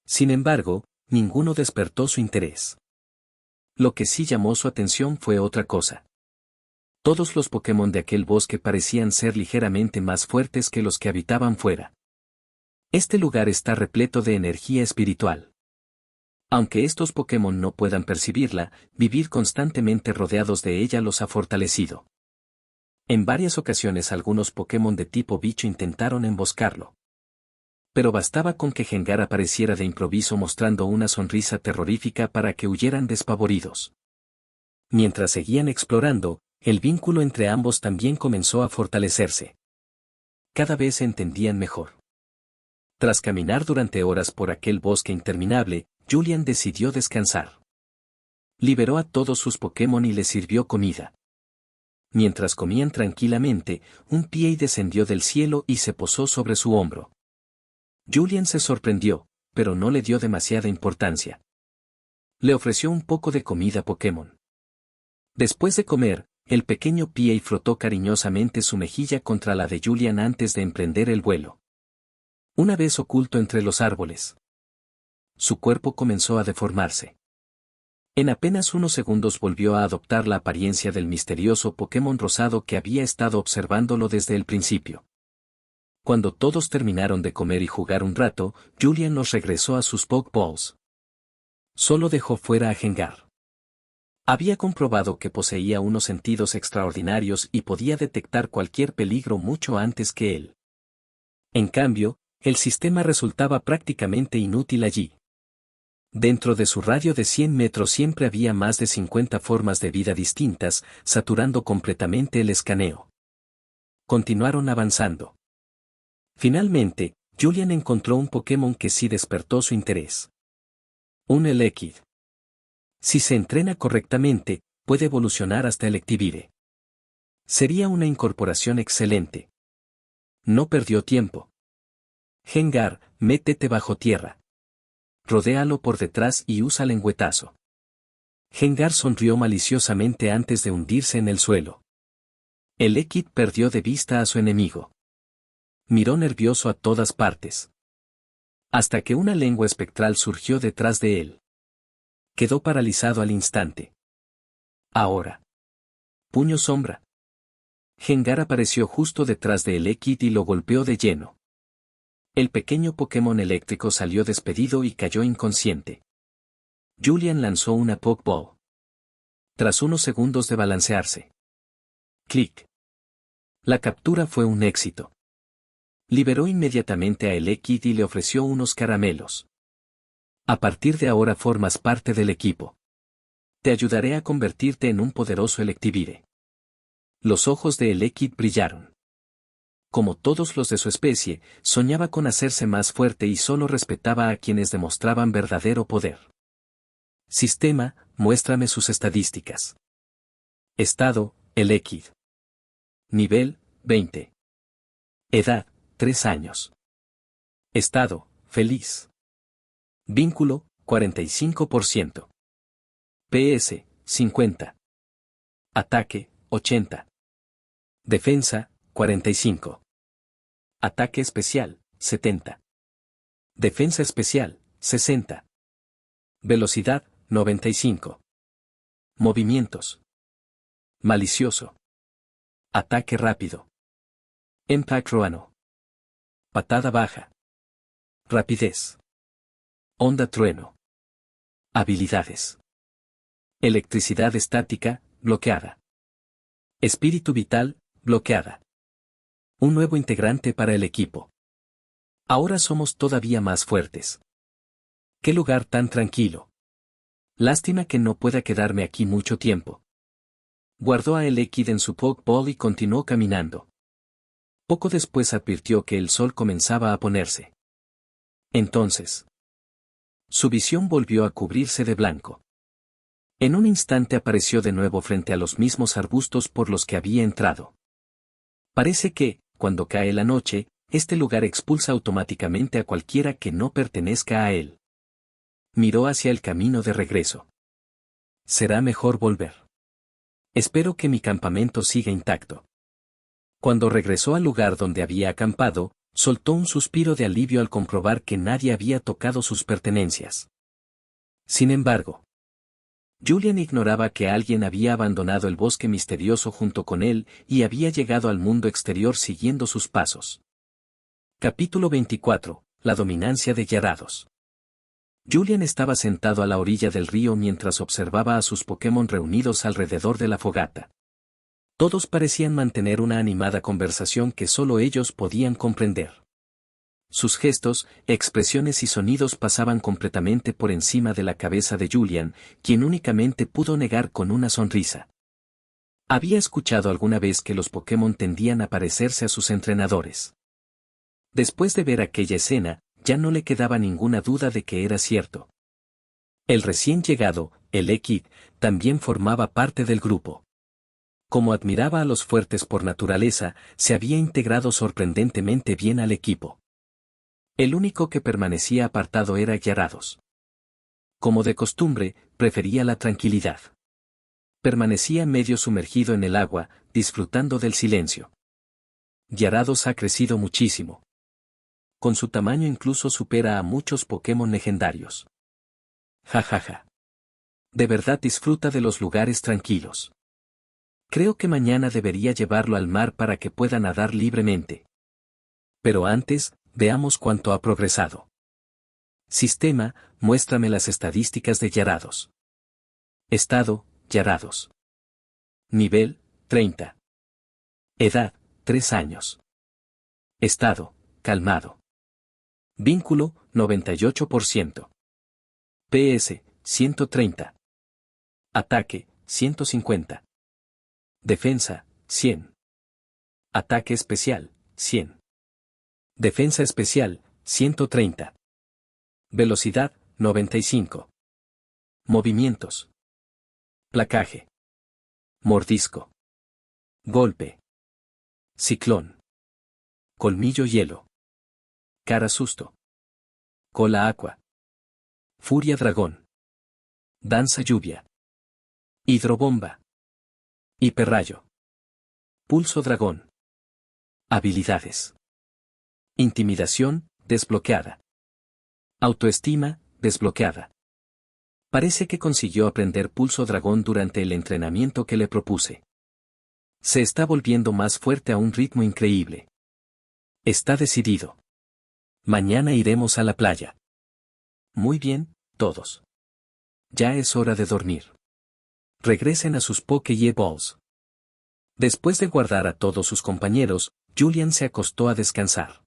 Sin embargo, ninguno despertó su interés. Lo que sí llamó su atención fue otra cosa. Todos los Pokémon de aquel bosque parecían ser ligeramente más fuertes que los que habitaban fuera. Este lugar está repleto de energía espiritual. Aunque estos Pokémon no puedan percibirla, vivir constantemente rodeados de ella los ha fortalecido. En varias ocasiones algunos Pokémon de tipo bicho intentaron emboscarlo. Pero bastaba con que Gengar apareciera de improviso mostrando una sonrisa terrorífica para que huyeran despavoridos. Mientras seguían explorando, el vínculo entre ambos también comenzó a fortalecerse. Cada vez se entendían mejor. Tras caminar durante horas por aquel bosque interminable, Julian decidió descansar. Liberó a todos sus Pokémon y les sirvió comida. Mientras comían tranquilamente, un Piey descendió del cielo y se posó sobre su hombro. Julian se sorprendió, pero no le dio demasiada importancia. Le ofreció un poco de comida Pokémon. Después de comer, el pequeño Piey frotó cariñosamente su mejilla contra la de Julian antes de emprender el vuelo. Una vez oculto entre los árboles, su cuerpo comenzó a deformarse. En apenas unos segundos volvió a adoptar la apariencia del misterioso Pokémon rosado que había estado observándolo desde el principio. Cuando todos terminaron de comer y jugar un rato, Julian los regresó a sus Pokeballs. Solo dejó fuera a Gengar. Había comprobado que poseía unos sentidos extraordinarios y podía detectar cualquier peligro mucho antes que él. En cambio, el sistema resultaba prácticamente inútil allí. Dentro de su radio de 100 metros siempre había más de 50 formas de vida distintas, saturando completamente el escaneo. Continuaron avanzando. Finalmente, Julian encontró un Pokémon que sí despertó su interés. Un Elekid. Si se entrena correctamente, puede evolucionar hasta Electivire. Sería una incorporación excelente. No perdió tiempo. Gengar, métete bajo tierra. Rodéalo por detrás y usa lengüetazo. Gengar sonrió maliciosamente antes de hundirse en el suelo. Elekid perdió de vista a su enemigo. Miró nervioso a todas partes. Hasta que una lengua espectral surgió detrás de él. Quedó paralizado al instante. Ahora. Puño sombra. Gengar apareció justo detrás de Elekid y lo golpeó de lleno. El pequeño Pokémon eléctrico salió despedido y cayó inconsciente. Julian lanzó una Pokeball. Tras unos segundos de balancearse. Clic. La captura fue un éxito. Liberó inmediatamente a Elekid y le ofreció unos caramelos. A partir de ahora formas parte del equipo. Te ayudaré a convertirte en un poderoso Electivire. Los ojos de Elekid brillaron. Como todos los de su especie, soñaba con hacerse más fuerte y solo respetaba a quienes demostraban verdadero poder. Sistema, muéstrame sus estadísticas. Estado, Elekid. Nivel, 20. Edad, 3 años. Estado, feliz. Vínculo, 45%. PS, 50. Ataque, 80. Defensa, 45. Ataque especial, 70. Defensa especial, 60. Velocidad, 95. Movimientos. Malicioso. Ataque rápido. Impact Ruano. Patada baja. Rapidez. Onda trueno. Habilidades. Electricidad estática, bloqueada. Espíritu vital, bloqueada. Un nuevo integrante para el equipo. Ahora somos todavía más fuertes. ¡Qué lugar tan tranquilo! Lástima que no pueda quedarme aquí mucho tiempo. Guardó a Elekid en su Pokeball y continuó caminando. Poco después advirtió que el sol comenzaba a ponerse. Entonces, su visión volvió a cubrirse de blanco. En un instante apareció de nuevo frente a los mismos arbustos por los que había entrado. Parece que, cuando cae la noche, este lugar expulsa automáticamente a cualquiera que no pertenezca a él. Miró hacia el camino de regreso. Será mejor volver. Espero que mi campamento siga intacto. Cuando regresó al lugar donde había acampado, soltó un suspiro de alivio al comprobar que nadie había tocado sus pertenencias. Sin embargo, Julian ignoraba que alguien había abandonado el bosque misterioso junto con él y había llegado al mundo exterior siguiendo sus pasos. Capítulo 24. La dominancia de Gyarados. Julian estaba sentado a la orilla del río mientras observaba a sus Pokémon reunidos alrededor de la fogata. Todos parecían mantener una animada conversación que solo ellos podían comprender. Sus gestos, expresiones y sonidos pasaban completamente por encima de la cabeza de Julian, quien únicamente pudo negar con una sonrisa. Había escuchado alguna vez que los Pokémon tendían a parecerse a sus entrenadores. Después de ver aquella escena, ya no le quedaba ninguna duda de que era cierto. El recién llegado, Elekid, también formaba parte del grupo. Como admiraba a los fuertes por naturaleza, se había integrado sorprendentemente bien al equipo. El único que permanecía apartado era Gyarados. Como de costumbre, prefería la tranquilidad. Permanecía medio sumergido en el agua, disfrutando del silencio. Gyarados ha crecido muchísimo. Con su tamaño incluso supera a muchos Pokémon legendarios. Jajaja. De verdad disfruta de los lugares tranquilos. Creo que mañana debería llevarlo al mar para que pueda nadar libremente. Pero antes, veamos cuánto ha progresado. Sistema, muéstrame las estadísticas de Gyarados. Estado, Gyarados. Nivel, 30. Edad, 3 años. Estado, calmado. Vínculo, 98%. PS, 130. Ataque, 150. Defensa, 100. Ataque especial, 100. Defensa especial, 130. Velocidad, 95. Movimientos. Placaje. Mordisco. Golpe. Ciclón. Colmillo hielo. Cara susto. Cola aqua. Furia dragón. Danza lluvia. Hidrobomba. Hiperrayo. Pulso dragón. Habilidades. Intimidación, desbloqueada. Autoestima, desbloqueada. Parece que consiguió aprender pulso dragón durante el entrenamiento que le propuse. Se está volviendo más fuerte a un ritmo increíble. Está decidido. Mañana iremos a la playa. Muy bien, todos. Ya es hora de dormir. Regresen a sus Pokéballs. Después de guardar a todos sus compañeros, Julian se acostó a descansar.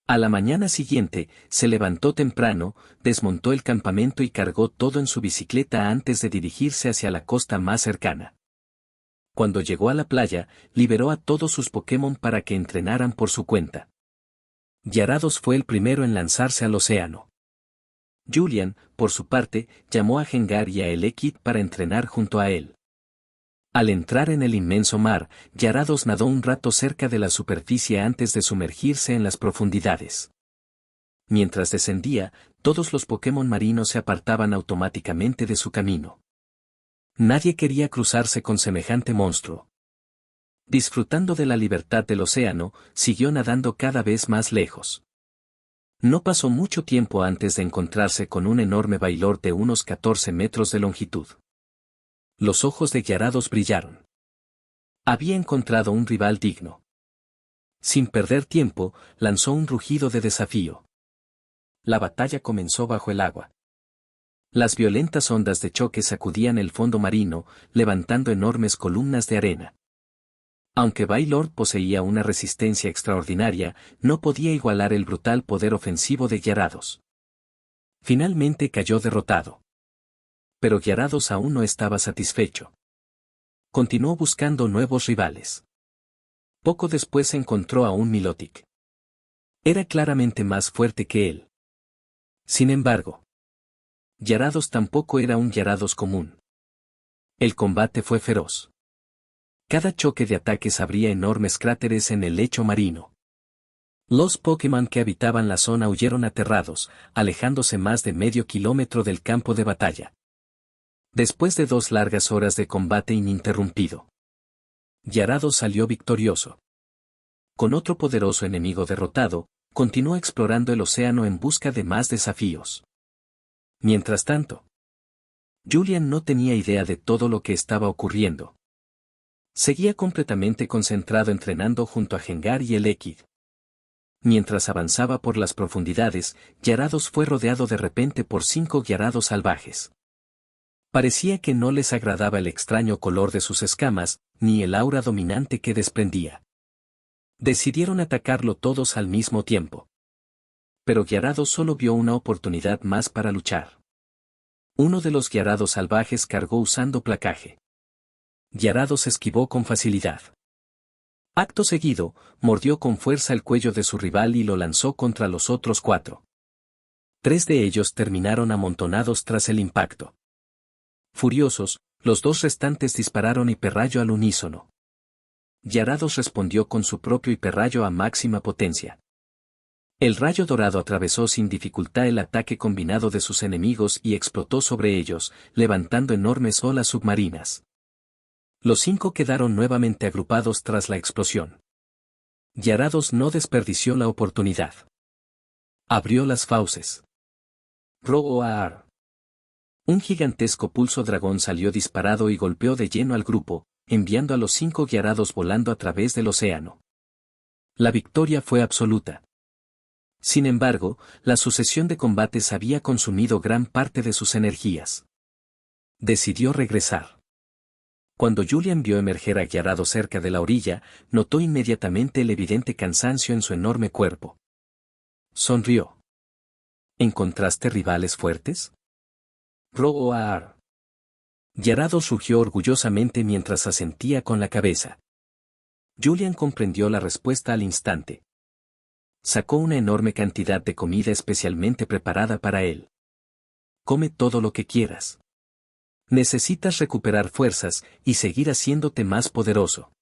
A la mañana siguiente, se levantó temprano, desmontó el campamento y cargó todo en su bicicleta antes de dirigirse hacia la costa más cercana. Cuando llegó a la playa, liberó a todos sus Pokémon para que entrenaran por su cuenta. Gyarados fue el primero en lanzarse al océano. Julian, por su parte, llamó a Gengar y a Elekid para entrenar junto a él. Al entrar en el inmenso mar, Gyarados nadó un rato cerca de la superficie antes de sumergirse en las profundidades. Mientras descendía, todos los Pokémon marinos se apartaban automáticamente de su camino. Nadie quería cruzarse con semejante monstruo. Disfrutando de la libertad del océano, siguió nadando cada vez más lejos. No pasó mucho tiempo antes de encontrarse con un enorme Bailor de unos 14 metros de longitud. Los ojos de Gyarados brillaron. Había encontrado un rival digno. Sin perder tiempo, lanzó un rugido de desafío. La batalla comenzó bajo el agua. Las violentas ondas de choque sacudían el fondo marino, levantando enormes columnas de arena. Aunque Bailor poseía una resistencia extraordinaria, no podía igualar el brutal poder ofensivo de Gyarados. Finalmente cayó derrotado. Pero Gyarados aún no estaba satisfecho. Continuó buscando nuevos rivales. Poco después encontró a un Milotic. Era claramente más fuerte que él. Sin embargo, Gyarados tampoco era un Gyarados común. El combate fue feroz. Cada choque de ataques abría enormes cráteres en el lecho marino. Los Pokémon que habitaban la zona huyeron aterrados, alejándose más de medio kilómetro del campo de batalla. Después de 2 largas horas de combate ininterrumpido, Gyarados salió victorioso. Con otro poderoso enemigo derrotado, continuó explorando el océano en busca de más desafíos. Mientras tanto, Julian no tenía idea de todo lo que estaba ocurriendo. Seguía completamente concentrado entrenando junto a Gengar y Elekid. Mientras avanzaba por las profundidades, Gyarados fue rodeado de repente por 5 Gyarados salvajes. Parecía que no les agradaba el extraño color de sus escamas, ni el aura dominante que desprendía. Decidieron atacarlo todos al mismo tiempo. Pero Gyarados solo vio una oportunidad más para luchar. Uno de los Gyarados salvajes cargó usando placaje. Gyarados esquivó con facilidad. Acto seguido, mordió con fuerza el cuello de su rival y lo lanzó contra los otros 4. 3 de ellos terminaron amontonados tras el impacto. Furiosos, los 2 restantes dispararon hiperrayo al unísono. Gyarados respondió con su propio hiperrayo a máxima potencia. El rayo dorado atravesó sin dificultad el ataque combinado de sus enemigos y explotó sobre ellos, levantando enormes olas submarinas. Los 5 quedaron nuevamente agrupados tras la explosión. Gyarados no desperdició la oportunidad. Abrió las fauces. Roar. Un gigantesco pulso dragón salió disparado y golpeó de lleno al grupo, enviando a los 5 Gyarados volando a través del océano. La victoria fue absoluta. Sin embargo, la sucesión de combates había consumido gran parte de sus energías. Decidió regresar. Cuando Julian vio emerger a Gyarados cerca de la orilla, notó inmediatamente el evidente cansancio en su enorme cuerpo. Sonrió. ¿Encontraste rivales fuertes? Roar. Gyarados rugió orgullosamente mientras asentía con la cabeza. Julian comprendió la respuesta al instante. Sacó una enorme cantidad de comida especialmente preparada para él. Come todo lo que quieras. Necesitas recuperar fuerzas y seguir haciéndote más poderoso.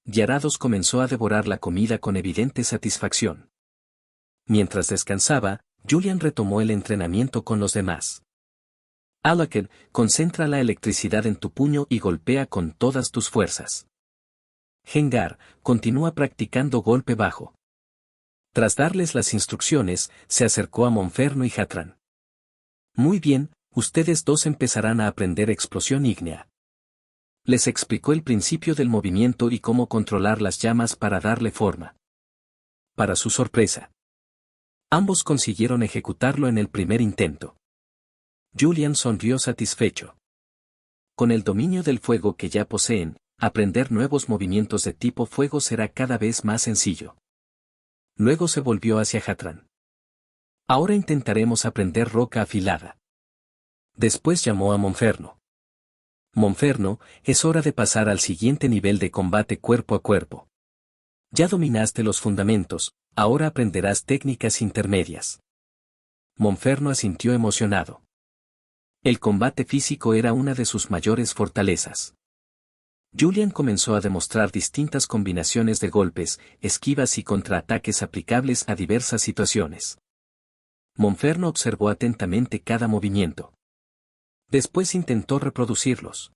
Gyarados comenzó a devorar la comida con evidente satisfacción. Mientras descansaba, Julian retomó el entrenamiento con los demás. Alakir, concentra la electricidad en tu puño y golpea con todas tus fuerzas. Gengar, continúa practicando golpe bajo. Tras darles las instrucciones, se acercó a Monferno y Hatran. Muy bien, ustedes dos empezarán a aprender explosión ígnea. Les explicó el principio del movimiento y cómo controlar las llamas para darle forma. Para su sorpresa, ambos consiguieron ejecutarlo en el primer intento. Julian sonrió satisfecho. Con el dominio del fuego que ya poseen, aprender nuevos movimientos de tipo fuego será cada vez más sencillo. Luego se volvió hacia Hatran. Ahora intentaremos aprender roca afilada. Después llamó a Monferno. Monferno, es hora de pasar al siguiente nivel de combate cuerpo a cuerpo. Ya dominaste los fundamentos, ahora aprenderás técnicas intermedias. Monferno asintió emocionado. El combate físico era una de sus mayores fortalezas. Julian comenzó a demostrar distintas combinaciones de golpes, esquivas y contraataques aplicables a diversas situaciones. Monferno observó atentamente cada movimiento. Después intentó reproducirlos.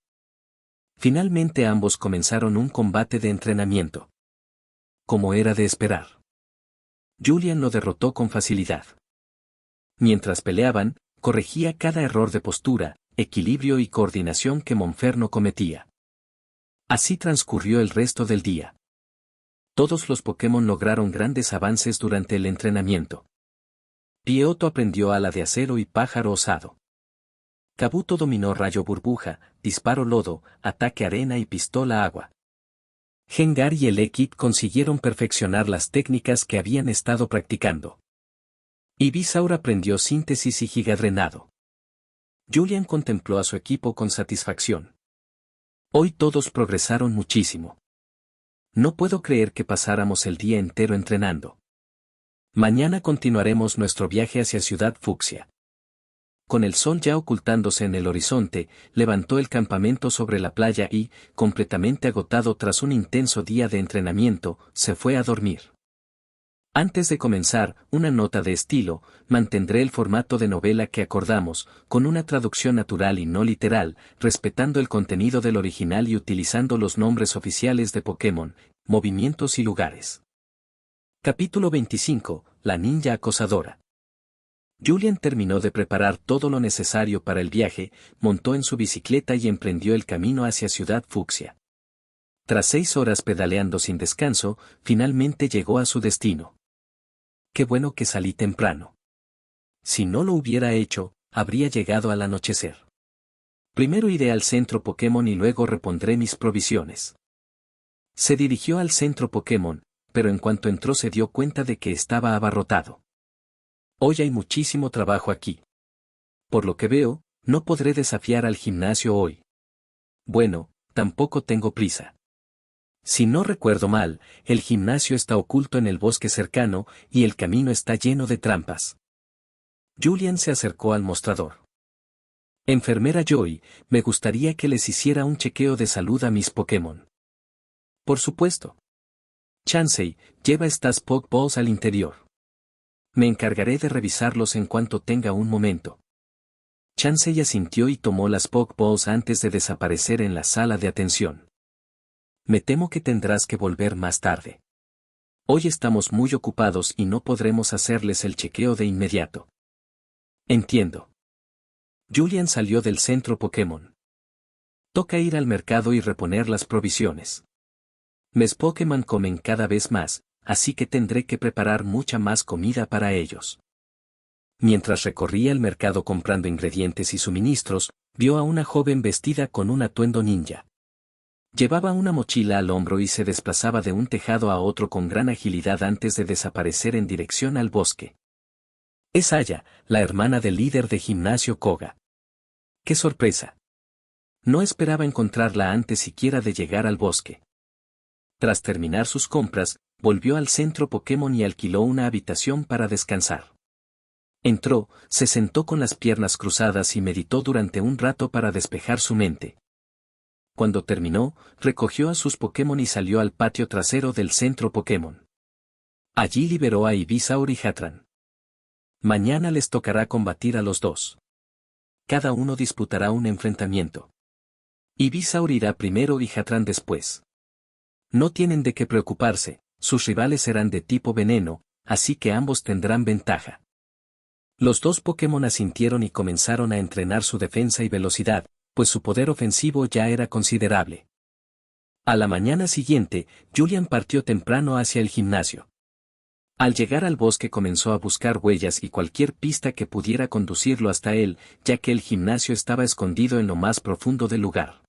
Finalmente ambos comenzaron un combate de entrenamiento. Como era de esperar, Julian lo derrotó con facilidad. Mientras peleaban, corregía cada error de postura, equilibrio y coordinación que Monferno cometía. Así transcurrió el resto del día. Todos los Pokémon lograron grandes avances durante el entrenamiento. Pieotto aprendió ala de acero y pájaro osado. Kabuto dominó rayo burbuja, disparo lodo, ataque arena y pistola agua. Gengar y Elekid consiguieron perfeccionar las técnicas que habían estado practicando. Ivysaur aprendió síntesis y gigadrenado. Julian contempló a su equipo con satisfacción. Hoy todos progresaron muchísimo. No puedo creer que pasáramos el día entero entrenando. Mañana continuaremos nuestro viaje hacia Ciudad Fucsia. Con el sol ya ocultándose en el horizonte, levantó el campamento sobre la playa y, completamente agotado tras un intenso día de entrenamiento, se fue a dormir. Antes de comenzar, una nota de estilo, mantendré el formato de novela que acordamos, con una traducción natural y no literal, respetando el contenido del original y utilizando los nombres oficiales de Pokémon, movimientos y lugares. Capítulo 25, La ninja acosadora. Julian terminó de preparar todo lo necesario para el viaje, montó en su bicicleta y emprendió el camino hacia Ciudad Fucsia. Tras 6 horas pedaleando sin descanso, finalmente llegó a su destino. Qué bueno que salí temprano. Si no lo hubiera hecho, habría llegado al anochecer. Primero iré al centro Pokémon y luego repondré mis provisiones. Se dirigió al centro Pokémon, pero en cuanto entró se dio cuenta de que estaba abarrotado. Hoy hay muchísimo trabajo aquí. Por lo que veo, no podré desafiar al gimnasio hoy. Bueno, tampoco tengo prisa. Si no recuerdo mal, el gimnasio está oculto en el bosque cercano y el camino está lleno de trampas. Julian se acercó al mostrador. Enfermera Joy, me gustaría que les hiciera un chequeo de salud a mis Pokémon. Por supuesto. Chansey, lleva estas Pokéballs al interior. Me encargaré de revisarlos en cuanto tenga un momento. Chansey asintió y tomó las Pokéballs antes de desaparecer en la sala de atención. Me temo que tendrás que volver más tarde. Hoy estamos muy ocupados y no podremos hacerles el chequeo de inmediato. Entiendo. Julian salió del centro Pokémon. Toca ir al mercado y reponer las provisiones. Mis Pokémon comen cada vez más, así que tendré que preparar mucha más comida para ellos. Mientras recorría el mercado comprando ingredientes y suministros, vio a una joven vestida con un atuendo ninja. Llevaba una mochila al hombro y se desplazaba de un tejado a otro con gran agilidad antes de desaparecer en dirección al bosque. Es Aya, la hermana del líder de gimnasio Koga. ¡Qué sorpresa! No esperaba encontrarla antes siquiera de llegar al bosque. Tras terminar sus compras, volvió al centro Pokémon y alquiló una habitación para descansar. Entró, se sentó con las piernas cruzadas y meditó durante un rato para despejar su mente. Cuando terminó, recogió a sus Pokémon y salió al patio trasero del centro Pokémon. Allí liberó a Ivysaur y Hatran. Mañana les tocará combatir a los dos. Cada uno disputará un enfrentamiento. Ivysaur irá primero y Hatran después. No tienen de qué preocuparse, sus rivales serán de tipo veneno, así que ambos tendrán ventaja. Los dos Pokémon asintieron y comenzaron a entrenar su defensa y velocidad, pues su poder ofensivo ya era considerable. A la mañana siguiente, Julian partió temprano hacia el gimnasio. Al llegar al bosque comenzó a buscar huellas y cualquier pista que pudiera conducirlo hasta él, ya que el gimnasio estaba escondido en lo más profundo del lugar.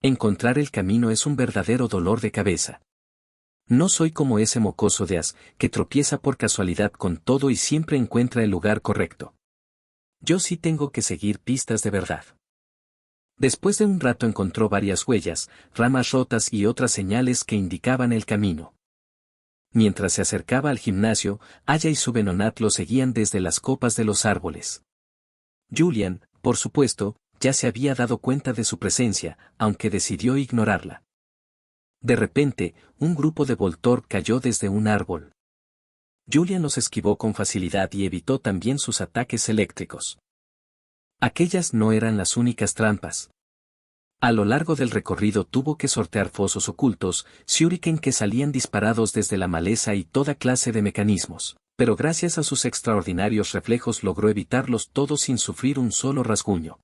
Encontrar el camino es un verdadero dolor de cabeza. No soy como ese mocoso de As, que tropieza por casualidad con todo y siempre encuentra el lugar correcto. Yo sí tengo que seguir pistas de verdad. Después de un rato encontró varias huellas, ramas rotas y otras señales que indicaban el camino. Mientras se acercaba al gimnasio, Aya y su Venonat lo seguían desde las copas de los árboles. Julian, por supuesto, ya se había dado cuenta de su presencia, aunque decidió ignorarla. De repente, un grupo de Voltorb cayó desde un árbol. Julian los esquivó con facilidad y evitó también sus ataques eléctricos. Aquellas no eran las únicas trampas. A lo largo del recorrido tuvo que sortear fosos ocultos, shuriken que salían disparados desde la maleza y toda clase de mecanismos, pero gracias a sus extraordinarios reflejos logró evitarlos todos sin sufrir un solo rasguño.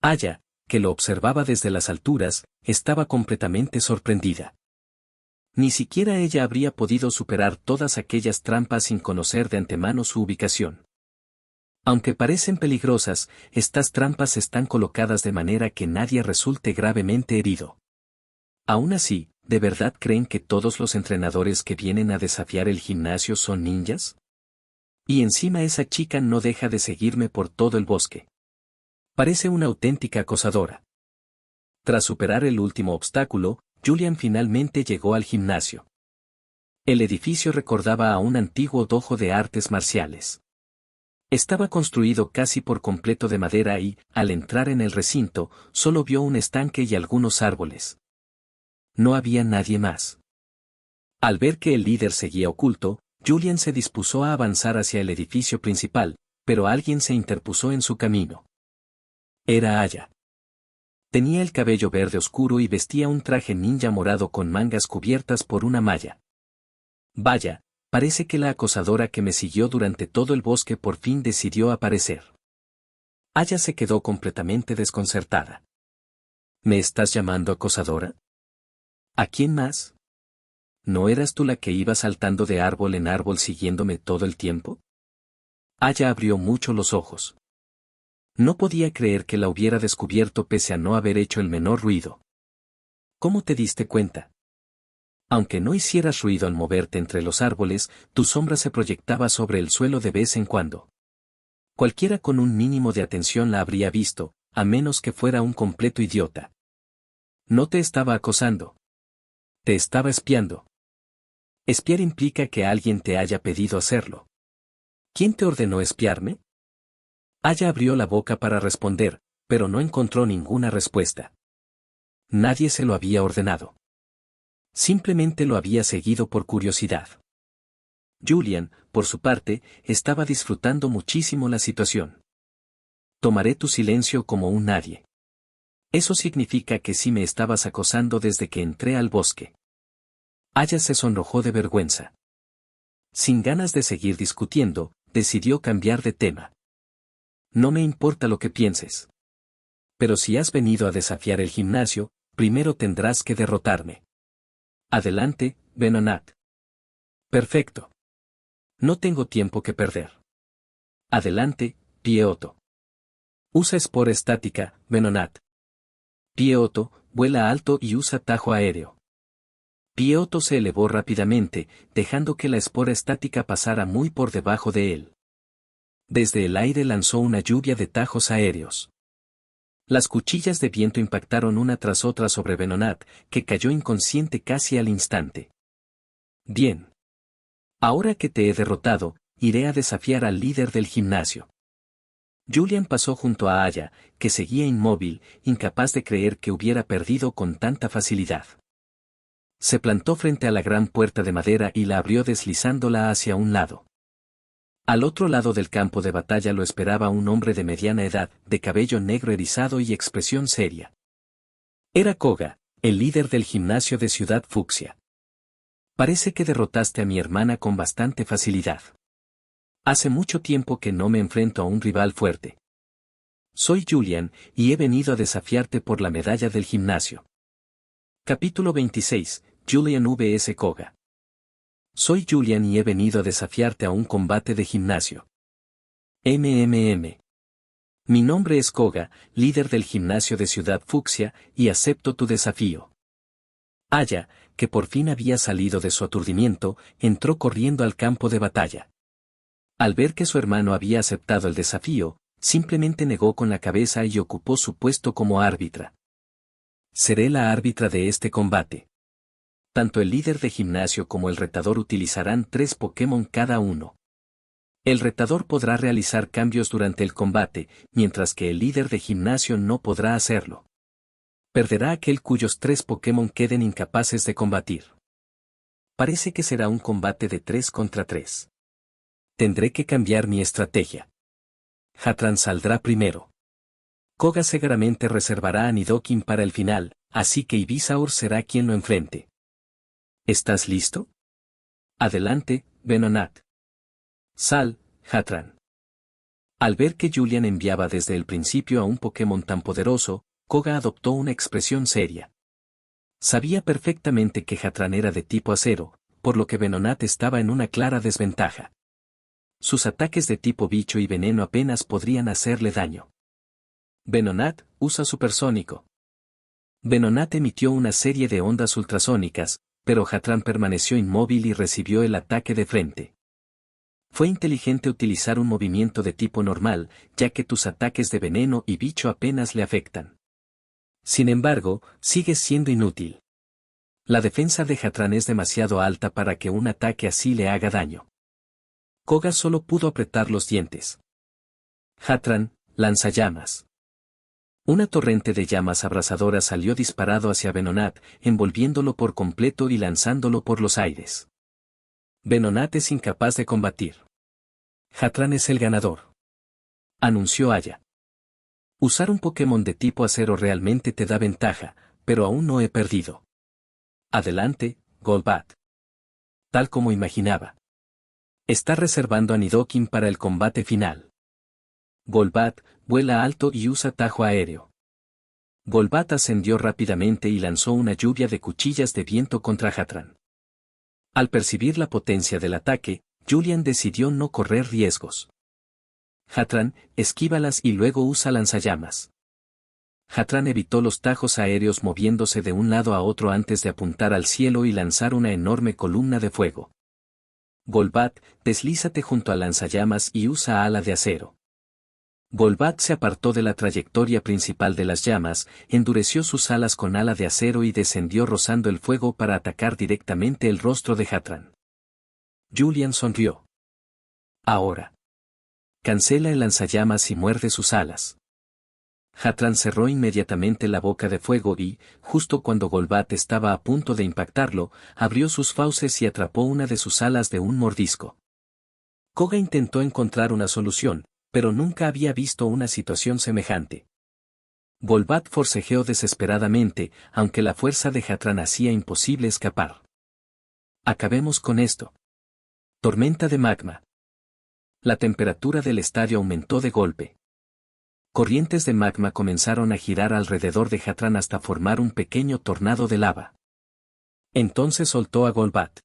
Aya, que lo observaba desde las alturas, estaba completamente sorprendida. Ni siquiera ella habría podido superar todas aquellas trampas sin conocer de antemano su ubicación. Aunque parecen peligrosas, estas trampas están colocadas de manera que nadie resulte gravemente herido. Aún así, ¿de verdad creen que todos los entrenadores que vienen a desafiar el gimnasio son ninjas? Y encima esa chica no deja de seguirme por todo el bosque. Parece una auténtica acosadora. Tras superar el último obstáculo, Julian finalmente llegó al gimnasio. El edificio recordaba a un antiguo dojo de artes marciales. Estaba construido casi por completo de madera y, al entrar en el recinto, solo vio un estanque y algunos árboles. No había nadie más. Al ver que el líder seguía oculto, Julian se dispuso a avanzar hacia el edificio principal, pero alguien se interpuso en su camino. Era Aya. Tenía el cabello verde oscuro y vestía un traje ninja morado con mangas cubiertas por una malla. Vaya, parece que la acosadora que me siguió durante todo el bosque por fin decidió aparecer. Aya se quedó completamente desconcertada. ¿Me estás llamando acosadora? ¿A quién más? ¿No eras tú la que iba saltando de árbol en árbol siguiéndome todo el tiempo? Aya abrió mucho los ojos. No podía creer que la hubiera descubierto pese a no haber hecho el menor ruido. ¿Cómo te diste cuenta? Aunque no hicieras ruido al moverte entre los árboles, tu sombra se proyectaba sobre el suelo de vez en cuando. Cualquiera con un mínimo de atención la habría visto, a menos que fuera un completo idiota. No te estaba acosando. Te estaba espiando. Espiar implica que alguien te haya pedido hacerlo. ¿Quién te ordenó espiarme? Aya abrió la boca para responder, pero no encontró ninguna respuesta. Nadie se lo había ordenado. Simplemente lo había seguido por curiosidad. Julian, por su parte, estaba disfrutando muchísimo la situación. Tomaré tu silencio como un nadie. Eso significa que sí me estabas acosando desde que entré al bosque. Aya se sonrojó de vergüenza. Sin ganas de seguir discutiendo, decidió cambiar de tema. No me importa lo que pienses. Pero si has venido a desafiar el gimnasio, primero tendrás que derrotarme. Adelante, Venonat. Perfecto. No tengo tiempo que perder. Adelante, Pieotto. Usa espora estática, Venonat. Pieotto, vuela alto y usa tajo aéreo. Pieotto se elevó rápidamente, dejando que la espora estática pasara muy por debajo de él. Desde el aire lanzó una lluvia de tajos aéreos. Las cuchillas de viento impactaron una tras otra sobre Venonat, que cayó inconsciente casi al instante. Bien. Ahora que te he derrotado, iré a desafiar al líder del gimnasio. Julian pasó junto a Aya, que seguía inmóvil, incapaz de creer que hubiera perdido con tanta facilidad. Se plantó frente a la gran puerta de madera y la abrió deslizándola hacia un lado. Al otro lado del campo de batalla lo esperaba un hombre de mediana edad, de cabello negro erizado y expresión seria. Era Koga, el líder del gimnasio de Ciudad Fucsia. Parece que derrotaste a mi hermana con bastante facilidad. Hace mucho tiempo que no me enfrento a un rival fuerte. Soy Julian, y he venido a desafiarte por la medalla del gimnasio. Capítulo 26, Julian vs Koga. Soy Julian y he venido a desafiarte a un combate de gimnasio. Mi nombre es Koga, líder del gimnasio de Ciudad Fucsia, y acepto tu desafío. Aya, que por fin había salido de su aturdimiento, entró corriendo al campo de batalla. Al ver que su hermano había aceptado el desafío, simplemente negó con la cabeza y ocupó su puesto como árbitra. Seré la árbitra de este combate. Tanto el líder de gimnasio como el retador utilizarán 3 Pokémon cada uno. El retador podrá realizar cambios durante el combate, mientras que el líder de gimnasio no podrá hacerlo. Perderá aquel cuyos 3 Pokémon queden incapaces de combatir. Parece que será un combate de 3 contra 3. Tendré que cambiar mi estrategia. Hatran saldrá primero. Koga seguramente reservará a Nidoking para el final, así que Ivysaur será quien lo enfrente. ¿Estás listo? Adelante, Venonat. Sal, Hatran. Al ver que Julian enviaba desde el principio a un Pokémon tan poderoso, Koga adoptó una expresión seria. Sabía perfectamente que Hatran era de tipo acero, por lo que Venonat estaba en una clara desventaja. Sus ataques de tipo bicho y veneno apenas podrían hacerle daño. Venonat usa supersónico. Venonat emitió una serie de ondas ultrasónicas, pero Hatran permaneció inmóvil y recibió el ataque de frente. Fue inteligente utilizar un movimiento de tipo normal, ya que tus ataques de veneno y bicho apenas le afectan. Sin embargo, sigues siendo inútil. La defensa de Hatran es demasiado alta para que un ataque así le haga daño. Koga solo pudo apretar los dientes. Hatran, lanzallamas. Una torrente de llamas abrasadoras salió disparado hacia Venonat, envolviéndolo por completo y lanzándolo por los aires. Venonat es incapaz de combatir. Hatran es el ganador. Anunció Aya. Usar un Pokémon de tipo acero realmente te da ventaja, pero aún no he perdido. Adelante, Golbat. Tal como imaginaba. Está reservando a Nidoking para el combate final. Golbat, vuela alto y usa tajo aéreo. Golbat ascendió rápidamente y lanzó una lluvia de cuchillas de viento contra Hatran. Al percibir la potencia del ataque, Julian decidió no correr riesgos. Hatran, esquívalas y luego usa lanzallamas. Hatran evitó los tajos aéreos moviéndose de un lado a otro antes de apuntar al cielo y lanzar una enorme columna de fuego. Golbat, deslízate junto al lanzallamas y usa ala de acero. Golbat se apartó de la trayectoria principal de las llamas, endureció sus alas con ala de acero y descendió rozando el fuego para atacar directamente el rostro de Hatran. Julian sonrió. Ahora. Cancela el lanzallamas y muerde sus alas. Hatran cerró inmediatamente la boca de fuego y, justo cuando Golbat estaba a punto de impactarlo, abrió sus fauces y atrapó una de sus alas de un mordisco. Koga intentó encontrar una solución, pero nunca había visto una situación semejante. Golbat forcejeó desesperadamente, aunque la fuerza de Hatran hacía imposible escapar. Acabemos con esto. Tormenta de magma. La temperatura del estadio aumentó de golpe. Corrientes de magma comenzaron a girar alrededor de Hatran hasta formar un pequeño tornado de lava. Entonces soltó a Golbat.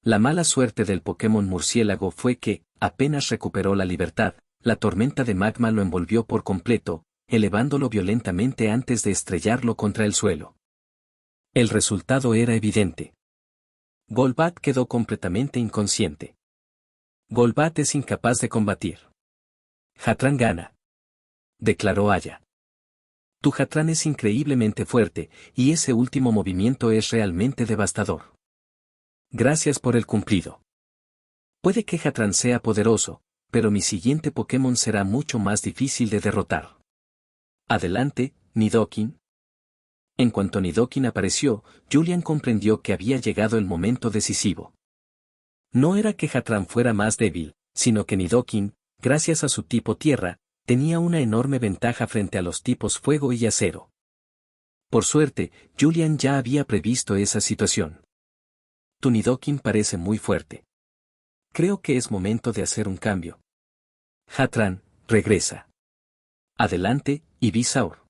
La mala suerte del Pokémon murciélago fue que, apenas recuperó la libertad, la tormenta de magma lo envolvió por completo, elevándolo violentamente antes de estrellarlo contra el suelo. El resultado era evidente. Golbat quedó completamente inconsciente. Golbat es incapaz de combatir. Hatran gana, declaró Aya. Tu Hatran es increíblemente fuerte, y ese último movimiento es realmente devastador. Gracias por el cumplido. Puede que Hatran sea poderoso, pero mi siguiente Pokémon será mucho más difícil de derrotar. Adelante, Nidoking. En cuanto Nidoking apareció, Julian comprendió que había llegado el momento decisivo. No era que Hatran fuera más débil, sino que Nidoking, gracias a su tipo tierra, tenía una enorme ventaja frente a los tipos fuego y acero. Por suerte, Julian ya había previsto esa situación. Tu Nidoking parece muy fuerte. Creo que es momento de hacer un cambio. Hatran, regresa. Adelante, Ivysaur.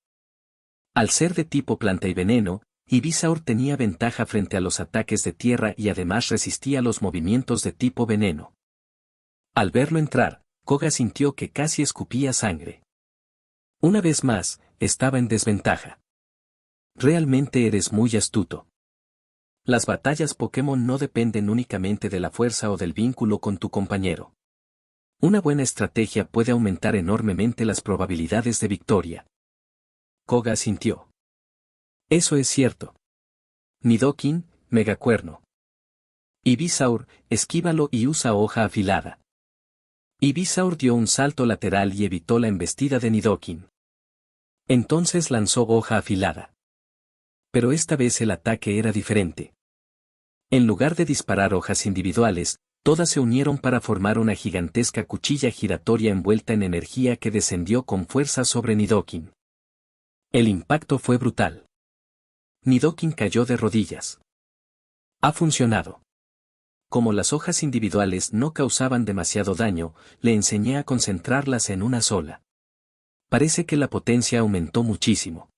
Al ser de tipo planta y veneno, Ivysaur tenía ventaja frente a los ataques de tierra y además resistía los movimientos de tipo veneno. Al verlo entrar, Koga sintió que casi escupía sangre. Una vez más, estaba en desventaja. Realmente eres muy astuto. Las batallas Pokémon no dependen únicamente de la fuerza o del vínculo con tu compañero. Una buena estrategia puede aumentar enormemente las probabilidades de victoria. Koga asintió. Eso es cierto. Nidoking, Megacuerno. Ivysaur, esquívalo y usa hoja afilada. Ivysaur dio un salto lateral y evitó la embestida de Nidoking. Entonces lanzó hoja afilada. Pero esta vez el ataque era diferente. En lugar de disparar hojas individuales, todas se unieron para formar una gigantesca cuchilla giratoria envuelta en energía que descendió con fuerza sobre Nidoking. El impacto fue brutal. Nidoking cayó de rodillas. Ha funcionado. Como las hojas individuales no causaban demasiado daño, le enseñé a concentrarlas en una sola. Parece que la potencia aumentó muchísimo.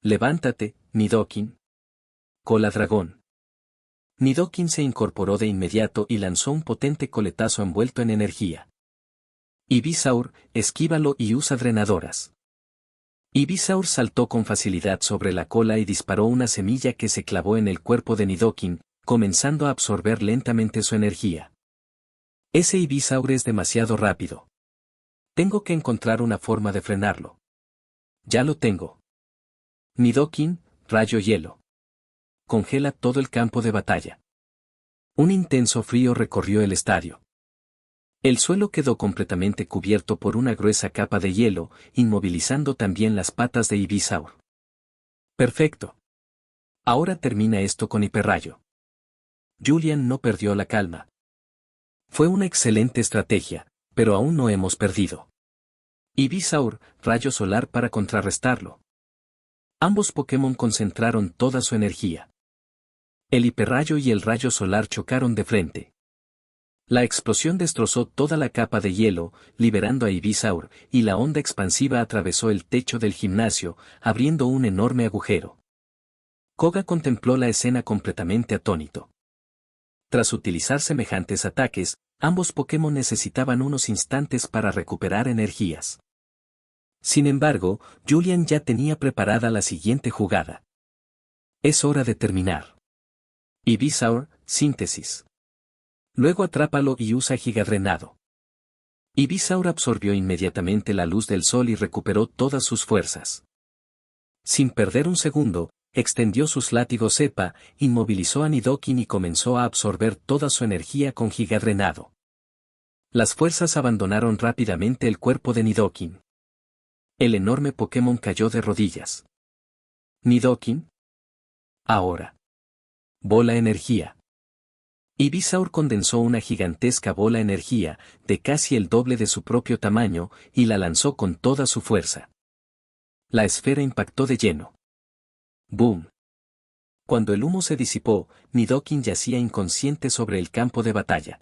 Levántate, Nidoking. Cola dragón. Nidoking se incorporó de inmediato y lanzó un potente coletazo envuelto en energía. Ivysaur, esquívalo y usa drenadoras. Ivysaur saltó con facilidad sobre la cola y disparó una semilla que se clavó en el cuerpo de Nidoking, comenzando a absorber lentamente su energía. Ese Ivysaur es demasiado rápido. Tengo que encontrar una forma de frenarlo. Ya lo tengo. Nidoking, rayo hielo. Congela todo el campo de batalla. Un intenso frío recorrió el estadio. El suelo quedó completamente cubierto por una gruesa capa de hielo, inmovilizando también las patas de Ivysaur. Perfecto. Ahora termina esto con hiperrayo. Julian no perdió la calma. Fue una excelente estrategia, pero aún no hemos perdido. Ivysaur, rayo solar para contrarrestarlo. Ambos Pokémon concentraron toda su energía. El hiperrayo y el rayo solar chocaron de frente. La explosión destrozó toda la capa de hielo, liberando a Ivysaur, y la onda expansiva atravesó el techo del gimnasio, abriendo un enorme agujero. Koga contempló la escena completamente atónito. Tras utilizar semejantes ataques, ambos Pokémon necesitaban unos instantes para recuperar energías. Sin embargo, Julian ya tenía preparada la siguiente jugada. Es hora de terminar. Ivysaur, síntesis. Luego atrápalo y usa gigadrenado. Ivysaur absorbió inmediatamente la luz del sol y recuperó todas sus fuerzas. Sin perder un segundo, extendió sus látigos cepa, inmovilizó a Nidoking y comenzó a absorber toda su energía con gigadrenado. Las fuerzas abandonaron rápidamente el cuerpo de Nidoking. El enorme Pokémon cayó de rodillas. Nidoking. Ahora. Bola energía. Ivysaur condensó una gigantesca bola energía, de casi el doble de su propio tamaño, y la lanzó con toda su fuerza. La esfera impactó de lleno. ¡Boom! Cuando el humo se disipó, Nidoking yacía inconsciente sobre el campo de batalla.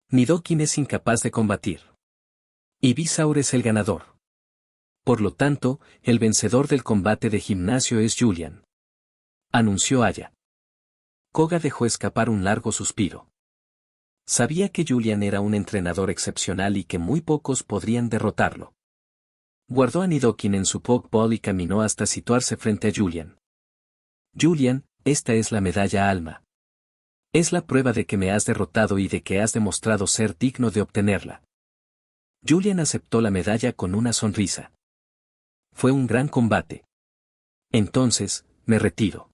Nidoking es incapaz de combatir. Ivysaur es el ganador. Por lo tanto, el vencedor del combate de gimnasio es Julian. Anunció Aya. Koga dejó escapar un largo suspiro. Sabía que Julian era un entrenador excepcional y que muy pocos podrían derrotarlo. Guardó a Nidoking en su Pokeball y caminó hasta situarse frente a Julian. Julian, esta es la medalla alma. Es la prueba de que me has derrotado y de que has demostrado ser digno de obtenerla. Julian aceptó la medalla con una sonrisa. Fue un gran combate. Entonces, me retiro.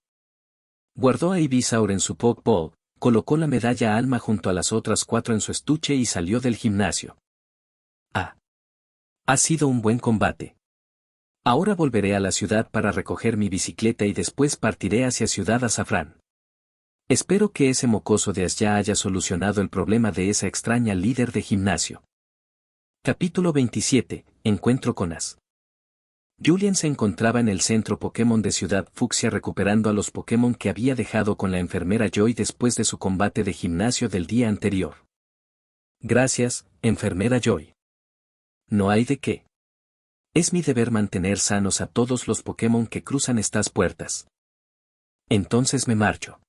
Guardó a Ivysaur en su Pokeball, colocó la medalla alma junto a las otras 4 en su estuche y salió del gimnasio. Ha sido un buen combate. Ahora volveré a la ciudad para recoger mi bicicleta y después partiré hacia Ciudad Azafrán. Espero que ese mocoso de Asya haya solucionado el problema de esa extraña líder de gimnasio. Capítulo 27. Encuentro con Ash. Julian se encontraba en el centro Pokémon de Ciudad Fucsia recuperando a los Pokémon que había dejado con la enfermera Joy después de su combate de gimnasio del día anterior. Gracias, enfermera Joy. No hay de qué. Es mi deber mantener sanos a todos los Pokémon que cruzan estas puertas. Entonces me marcho.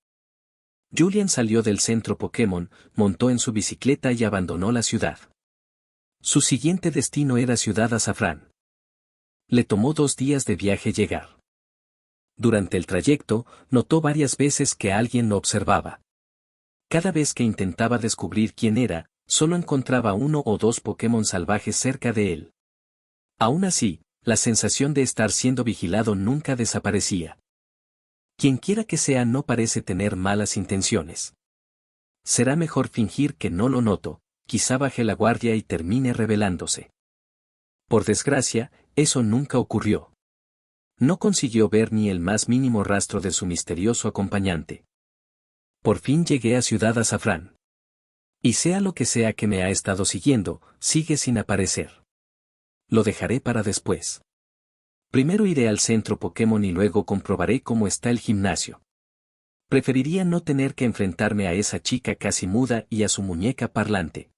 Julian salió del centro Pokémon, montó en su bicicleta y abandonó la ciudad. Su siguiente destino era Ciudad Azafrán. Le tomó 2 días de viaje llegar. Durante el trayecto, notó varias veces que alguien lo observaba. Cada vez que intentaba descubrir quién era, solo encontraba 1 o 2 Pokémon salvajes cerca de él. Aún así, la sensación de estar siendo vigilado nunca desaparecía. Quienquiera que sea no parece tener malas intenciones. Será mejor fingir que no lo noto, quizá baje la guardia y termine rebelándose. Por desgracia, eso nunca ocurrió. No consiguió ver ni el más mínimo rastro de su misterioso acompañante. Por fin llegué a Ciudad Azafrán. Y sea lo que sea que me ha estado siguiendo, sigue sin aparecer. Lo dejaré para después. Primero iré al centro Pokémon y luego comprobaré cómo está el gimnasio. Preferiría no tener que enfrentarme a esa chica casi muda y a su muñeca parlante.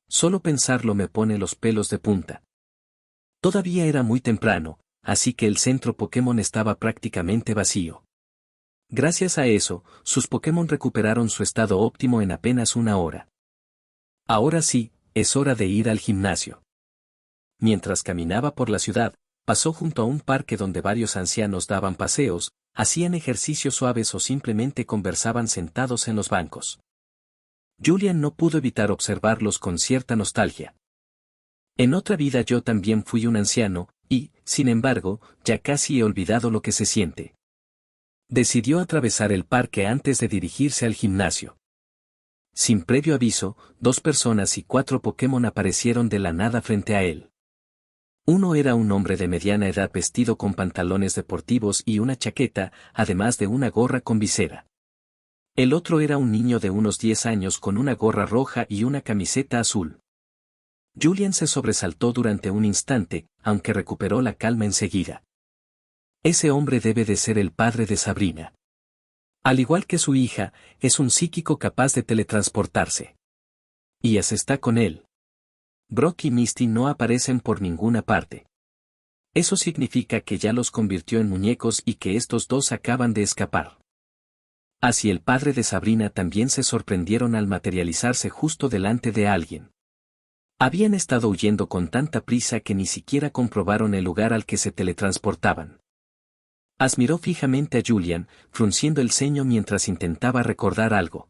Solo pensarlo me pone los pelos de punta. Todavía era muy temprano, así que el centro Pokémon estaba prácticamente vacío. Gracias a eso, sus Pokémon recuperaron su estado óptimo en apenas 1 hora. Ahora sí, es hora de ir al gimnasio. Mientras caminaba por la ciudad, pasó junto a un parque donde varios ancianos daban paseos, hacían ejercicios suaves o simplemente conversaban sentados en los bancos. Julian no pudo evitar observarlos con cierta nostalgia. En otra vida yo también fui un anciano, y, sin embargo, ya casi he olvidado lo que se siente. Decidió atravesar el parque antes de dirigirse al gimnasio. Sin previo aviso, 2 personas y 4 Pokémon aparecieron de la nada frente a él. Uno era un hombre de mediana edad vestido con pantalones deportivos y una chaqueta, además de una gorra con visera. El otro era un niño de unos 10 años con una gorra roja y una camiseta azul. Julian se sobresaltó durante un instante, aunque recuperó la calma enseguida. Ese hombre debe de ser el padre de Sabrina. Al igual que su hija, es un psíquico capaz de teletransportarse. Y Ash está con él. Brock y Misty no aparecen por ninguna parte. Eso significa que ya los convirtió en muñecos y que estos 2 acaban de escapar. Ash y el padre de Sabrina también se sorprendieron al materializarse justo delante de alguien. Habían estado huyendo con tanta prisa que ni siquiera comprobaron el lugar al que se teletransportaban. Ash miró fijamente a Julian, frunciendo el ceño mientras intentaba recordar algo.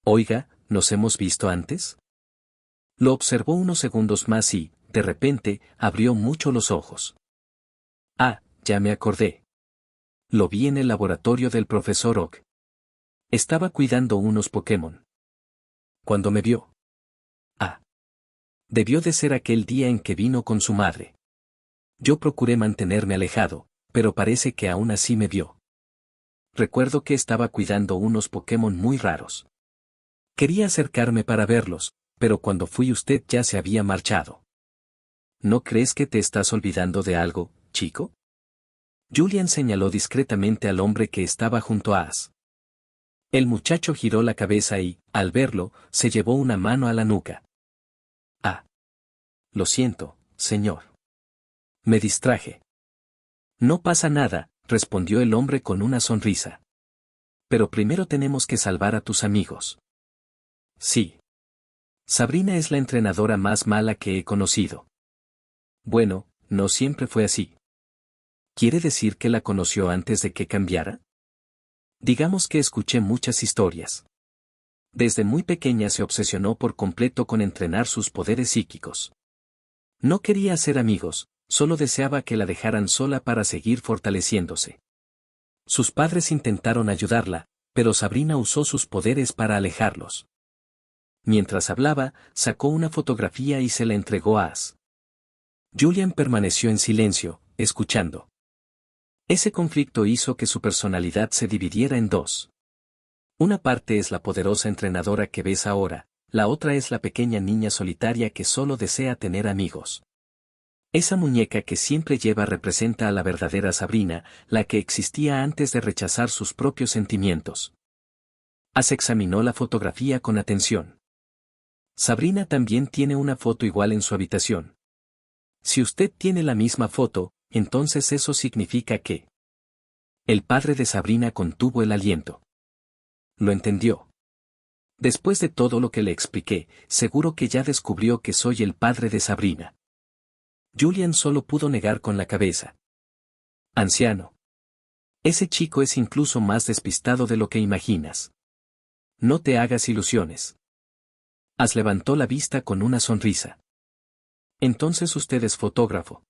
Oiga, ¿nos hemos visto antes? Lo observó unos segundos más y, de repente, abrió mucho los ojos. Ah, ya me acordé. Lo vi en el laboratorio del profesor Oak. Estaba cuidando unos Pokémon. Cuando me vio. Ah. Debió de ser aquel día en que vino con su madre. Yo procuré mantenerme alejado, pero parece que aún así me vio. Recuerdo que estaba cuidando unos Pokémon muy raros. Quería acercarme para verlos, pero cuando fui usted ya se había marchado. ¿No crees que te estás olvidando de algo, chico? Julian señaló discretamente al hombre que estaba junto a Ash. El muchacho giró la cabeza y, al verlo, se llevó una mano a la nuca. Ah. Lo siento, señor. Me distraje. No pasa nada, respondió el hombre con una sonrisa. Pero primero tenemos que salvar a tus amigos. Sí. Sabrina es la entrenadora más mala que he conocido. Bueno, no siempre fue así. ¿Quiere decir que la conoció antes de que cambiara? Digamos que escuché muchas historias. Desde muy pequeña se obsesionó por completo con entrenar sus poderes psíquicos. No quería hacer amigos, solo deseaba que la dejaran sola para seguir fortaleciéndose. Sus padres intentaron ayudarla, pero Sabrina usó sus poderes para alejarlos. Mientras hablaba, sacó una fotografía y se la entregó a As. Julian permaneció en silencio, escuchando. Ese conflicto hizo que su personalidad se dividiera en dos. Una parte es la poderosa entrenadora que ves ahora, la otra es la pequeña niña solitaria que solo desea tener amigos. Esa muñeca que siempre lleva representa a la verdadera Sabrina, la que existía antes de rechazar sus propios sentimientos. As examinó la fotografía con atención. Sabrina también tiene una foto igual en su habitación. Si usted tiene la misma foto, entonces eso significa que... El padre de Sabrina contuvo el aliento. Lo entendió. Después de todo lo que le expliqué, seguro que ya descubrió que soy el padre de Sabrina. Julian solo pudo negar con la cabeza. Anciano. Ese chico es incluso más despistado de lo que imaginas. No te hagas ilusiones. As levantó la vista con una sonrisa. Entonces usted es fotógrafo.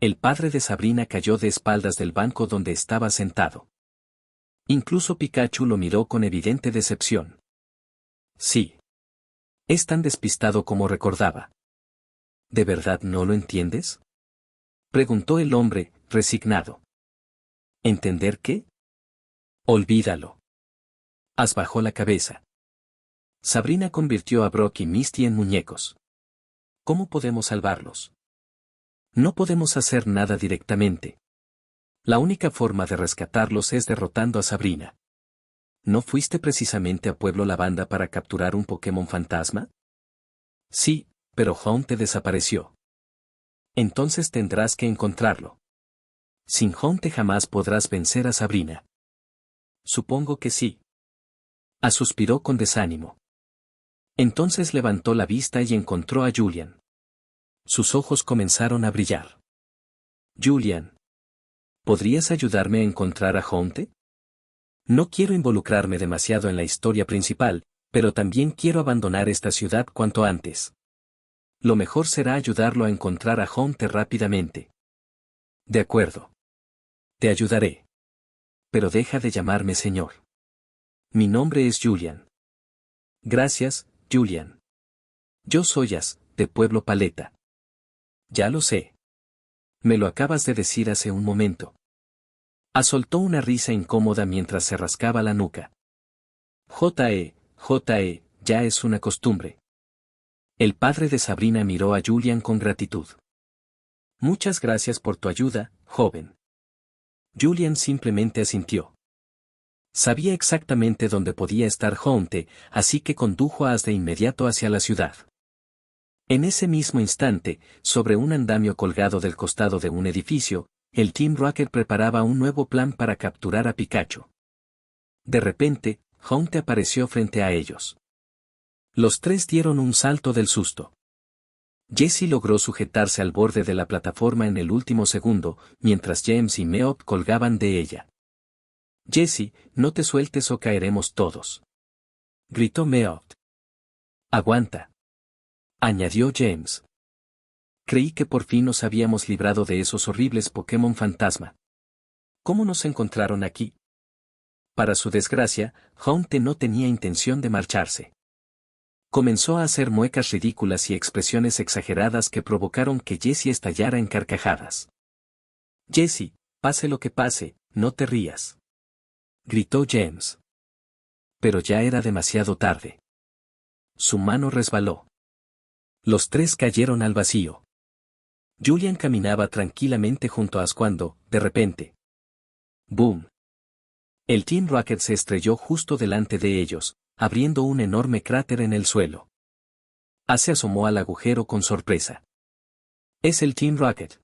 El padre de Sabrina cayó de espaldas del banco donde estaba sentado. Incluso Pikachu lo miró con evidente decepción. Sí. Es tan despistado como recordaba. ¿De verdad no lo entiendes? Preguntó el hombre, resignado. ¿Entender qué? Olvídalo. As bajó la cabeza. Sabrina convirtió a Brock y Misty en muñecos. ¿Cómo podemos salvarlos? No podemos hacer nada directamente. La única forma de rescatarlos es derrotando a Sabrina. ¿No fuiste precisamente a Pueblo Lavanda para capturar un Pokémon fantasma? Sí, pero Haunte desapareció. Entonces tendrás que encontrarlo. Sin Haunte jamás podrás vencer a Sabrina. Supongo que sí. As suspiró con desánimo. Entonces levantó la vista y encontró a Julian. Sus ojos comenzaron a brillar. Julian. ¿Podrías ayudarme a encontrar a Haunte? No quiero involucrarme demasiado en la historia principal, pero también quiero abandonar esta ciudad cuanto antes. Lo mejor será ayudarlo a encontrar a Haunte rápidamente. De acuerdo. Te ayudaré. Pero deja de llamarme señor. Mi nombre es Julian. Gracias, Julian. Yo soy As, de Pueblo Paleta. Ya lo sé. Me lo acabas de decir hace un momento. As soltó una risa incómoda mientras se rascaba la nuca. J.E., ya es una costumbre. El padre de Sabrina miró a Julian con gratitud. Muchas gracias por tu ayuda, joven. Julian simplemente asintió. Sabía exactamente dónde podía estar Haunte, así que condujo a As de inmediato hacia la ciudad. En ese mismo instante, sobre un andamio colgado del costado de un edificio, el Team Rocket preparaba un nuevo plan para capturar a Pikachu. De repente, Haunte apareció frente a ellos. Los tres dieron un salto del susto. Jessie logró sujetarse al borde de la plataforma en el último segundo, mientras James y Meowth colgaban de ella. Jessie, no te sueltes o caeremos todos. Gritó Meowth. Aguanta. Añadió James. Creí que por fin nos habíamos librado de esos horribles Pokémon fantasma. ¿Cómo nos encontraron aquí? Para su desgracia, Haunte no tenía intención de marcharse. Comenzó a hacer muecas ridículas y expresiones exageradas que provocaron que Jessie estallara en carcajadas. Jessie, pase lo que pase, no te rías. Gritó James. Pero ya era demasiado tarde. Su mano resbaló. Los tres cayeron al vacío. Julian caminaba tranquilamente junto a As cuando, de repente. ¡Boom! El Team Rocket se estrelló justo delante de ellos, abriendo un enorme cráter en el suelo. As se asomó al agujero con sorpresa. Es el Team Rocket.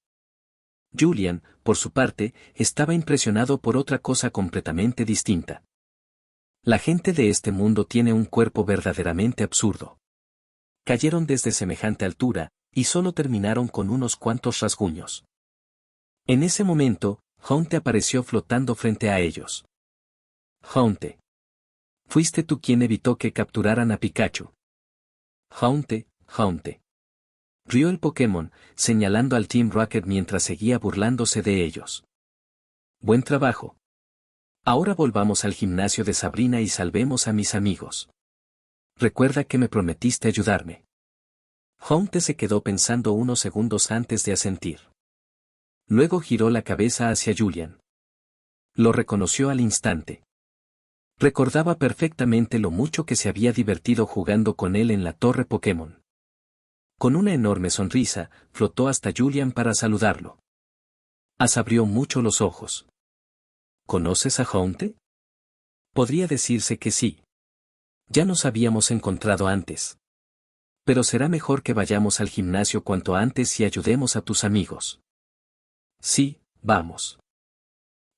Julian, por su parte, estaba impresionado por otra cosa completamente distinta. La gente de este mundo tiene un cuerpo verdaderamente absurdo. Cayeron desde semejante altura, y solo terminaron con unos cuantos rasguños. En ese momento, Haunte apareció flotando frente a ellos. Haunte. Fuiste tú quien evitó que capturaran a Pikachu. Haunte, Haunte. Rió el Pokémon, señalando al Team Rocket mientras seguía burlándose de ellos. Buen trabajo. Ahora volvamos al gimnasio de Sabrina y salvemos a mis amigos. Recuerda que me prometiste ayudarme. Haunte se quedó pensando unos segundos antes de asentir. Luego giró la cabeza hacia Julian. Lo reconoció al instante. Recordaba perfectamente lo mucho que se había divertido jugando con él en la torre Pokémon. Con una enorme sonrisa, flotó hasta Julian para saludarlo. Ash abrió mucho los ojos. ¿Conoces a Haunte? Podría decirse que sí. Ya nos habíamos encontrado antes. Pero será mejor que vayamos al gimnasio cuanto antes y ayudemos a tus amigos. Sí, vamos.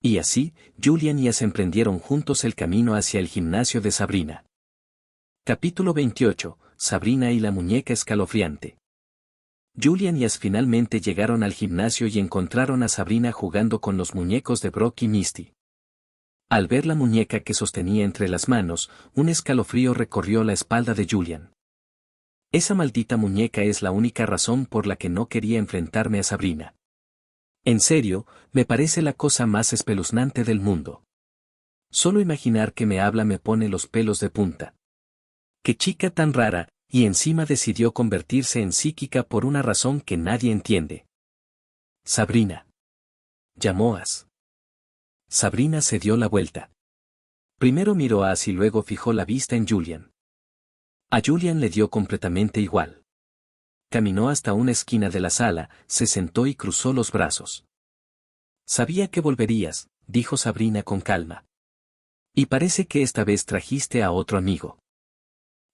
Y así, Julian y Ash emprendieron juntos el camino hacia el gimnasio de Sabrina. Capítulo 28, Sabrina y la muñeca escalofriante. Julian y Ash finalmente llegaron al gimnasio y encontraron a Sabrina jugando con los muñecos de Brock y Misty. Al ver la muñeca que sostenía entre las manos, un escalofrío recorrió la espalda de Julian. Esa maldita muñeca es la única razón por la que no quería enfrentarme a Sabrina. En serio, me parece la cosa más espeluznante del mundo. Solo imaginar que me habla me pone los pelos de punta. Qué chica tan rara, y encima decidió convertirse en psíquica por una razón que nadie entiende. Sabrina. Llamó Ash. Sabrina se dio la vuelta. Primero miró a Ash y luego fijó la vista en Julian. A Julian le dio completamente igual. Caminó hasta una esquina de la sala, se sentó y cruzó los brazos. Sabía que volverías, dijo Sabrina con calma. Y parece que esta vez trajiste a otro amigo.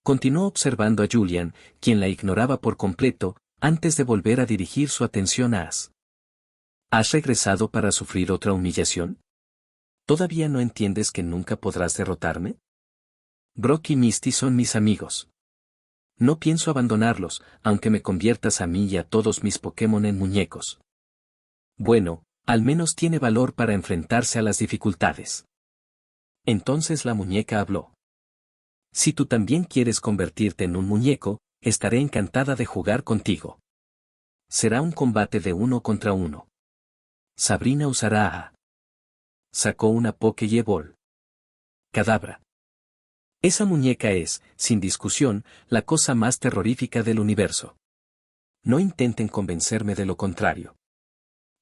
Continuó observando a Julian, quien la ignoraba por completo, antes de volver a dirigir su atención a Ash. ¿Has regresado para sufrir otra humillación? ¿Todavía no entiendes que nunca podrás derrotarme? Brock y Misty son mis amigos. No pienso abandonarlos, aunque me conviertas a mí y a todos mis Pokémon en muñecos. Bueno, al menos tiene valor para enfrentarse a las dificultades. Entonces la muñeca habló. Si tú también quieres convertirte en un muñeco, estaré encantada de jugar contigo. Será un combate de 1 contra 1. Sabrina usará a... Sacó una Pokéball. Kadabra. Esa muñeca es, sin discusión, la cosa más terrorífica del universo. No intenten convencerme de lo contrario.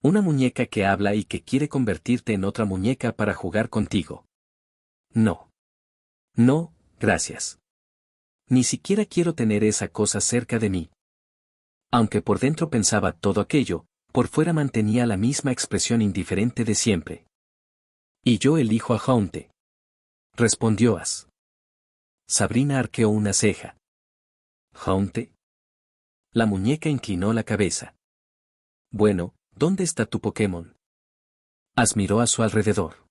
Una muñeca que habla y que quiere convertirte en otra muñeca para jugar contigo. No. No, gracias. Ni siquiera quiero tener esa cosa cerca de mí. Aunque por dentro pensaba todo aquello, por fuera mantenía la misma expresión indiferente de siempre. Y yo elijo a Haunte. Respondió Ash. Sabrina arqueó una ceja. ¿Haunte? La muñeca inclinó la cabeza. Bueno, ¿dónde está tu Pokémon? Ash miró a su alrededor.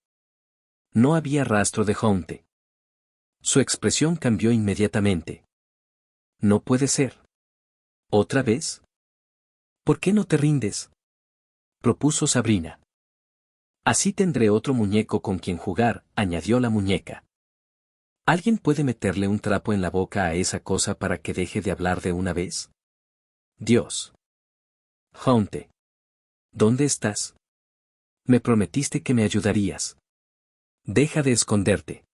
No había rastro de Haunte. Su expresión cambió inmediatamente. No puede ser. ¿Otra vez? ¿Por qué no te rindes? Propuso Sabrina. Así tendré otro muñeco con quien jugar, añadió la muñeca. ¿Alguien puede meterle un trapo en la boca a esa cosa para que deje de hablar de una vez? Dios. Haunte. ¿Dónde estás? Me prometiste que me ayudarías. Deja de esconderte.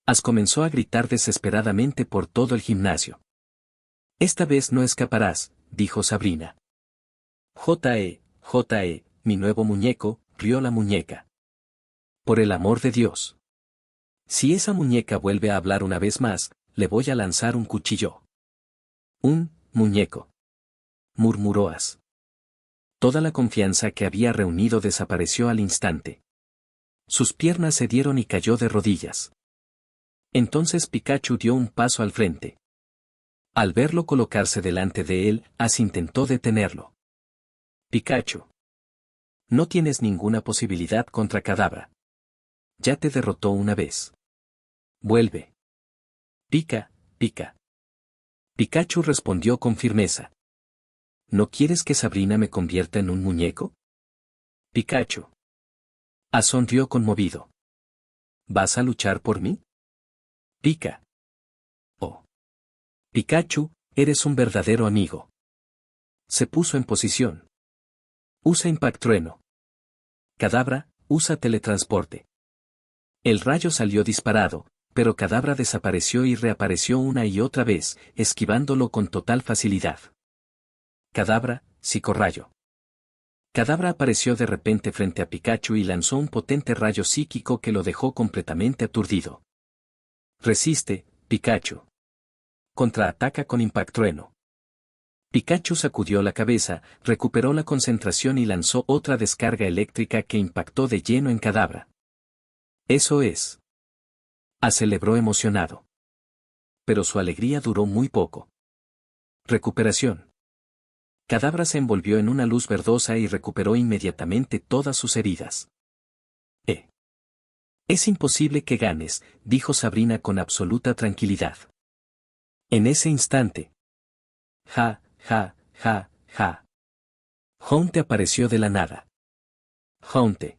Ash comenzó a gritar desesperadamente por todo el gimnasio. Esta vez no escaparás, dijo Sabrina. J.E., mi nuevo muñeco, rió la muñeca. Por el amor de Dios. Si esa muñeca vuelve a hablar una vez más, le voy a lanzar un cuchillo. Un muñeco. Murmuró Ash. Toda la confianza que había reunido desapareció al instante. Sus piernas se dieron y cayó de rodillas. Entonces Pikachu dio un paso al frente. Al verlo colocarse delante de él, Ash intentó detenerlo. Pikachu. No tienes ninguna posibilidad contra Kadabra. Ya te derrotó una vez. Vuelve. Pica, pica. Pikachu respondió con firmeza. ¿No quieres que Sabrina me convierta en un muñeco? Pikachu. Sonrió conmovido. ¿Vas a luchar por mí? Pica. Oh. Pikachu, eres un verdadero amigo. Se puso en posición. Usa Impactrueno. Kadabra, usa teletransporte. El rayo salió disparado, pero Kadabra desapareció y reapareció una y otra vez, esquivándolo con total facilidad. Kadabra, psicorrayo. Kadabra apareció de repente frente a Pikachu y lanzó un potente rayo psíquico que lo dejó completamente aturdido. Resiste, Pikachu. Contraataca con Impactrueno. Pikachu sacudió la cabeza, recuperó la concentración y lanzó otra descarga eléctrica que impactó de lleno en Kadabra. Eso es. Celebró emocionado. Pero su alegría duró muy poco. Recuperación. Kadabra se envolvió en una luz verdosa y recuperó inmediatamente todas sus heridas. Es imposible que ganes, dijo Sabrina con absoluta tranquilidad. En ese instante. Ja, ja, ja, ja. Haunte apareció de la nada. Haunte.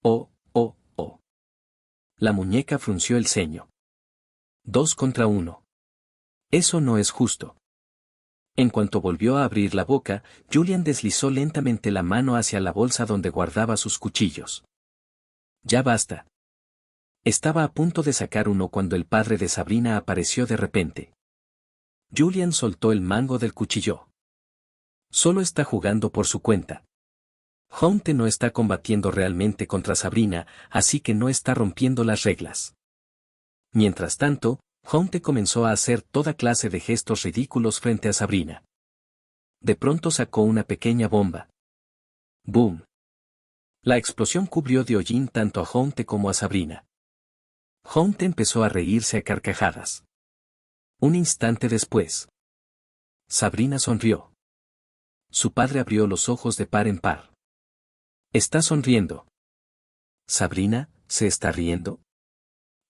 Oh, oh, oh. La muñeca frunció el ceño. 2 contra 1. Eso no es justo. En cuanto volvió a abrir la boca, Julian deslizó lentamente la mano hacia la bolsa donde guardaba sus cuchillos. Ya basta. Estaba a punto de sacar uno cuando el padre de Sabrina apareció de repente. Julian soltó el mango del cuchillo. Solo está jugando por su cuenta. Haunte no está combatiendo realmente contra Sabrina, así que no está rompiendo las reglas. Mientras tanto, Haunte comenzó a hacer toda clase de gestos ridículos frente a Sabrina. De pronto sacó una pequeña bomba. ¡Boom! La explosión cubrió de hollín tanto a Haunte como a Sabrina. Haunte empezó a reírse a carcajadas. Un instante después. Sabrina sonrió. Su padre abrió los ojos de par en par. ¿Está sonriendo? ¿Sabrina, se está riendo?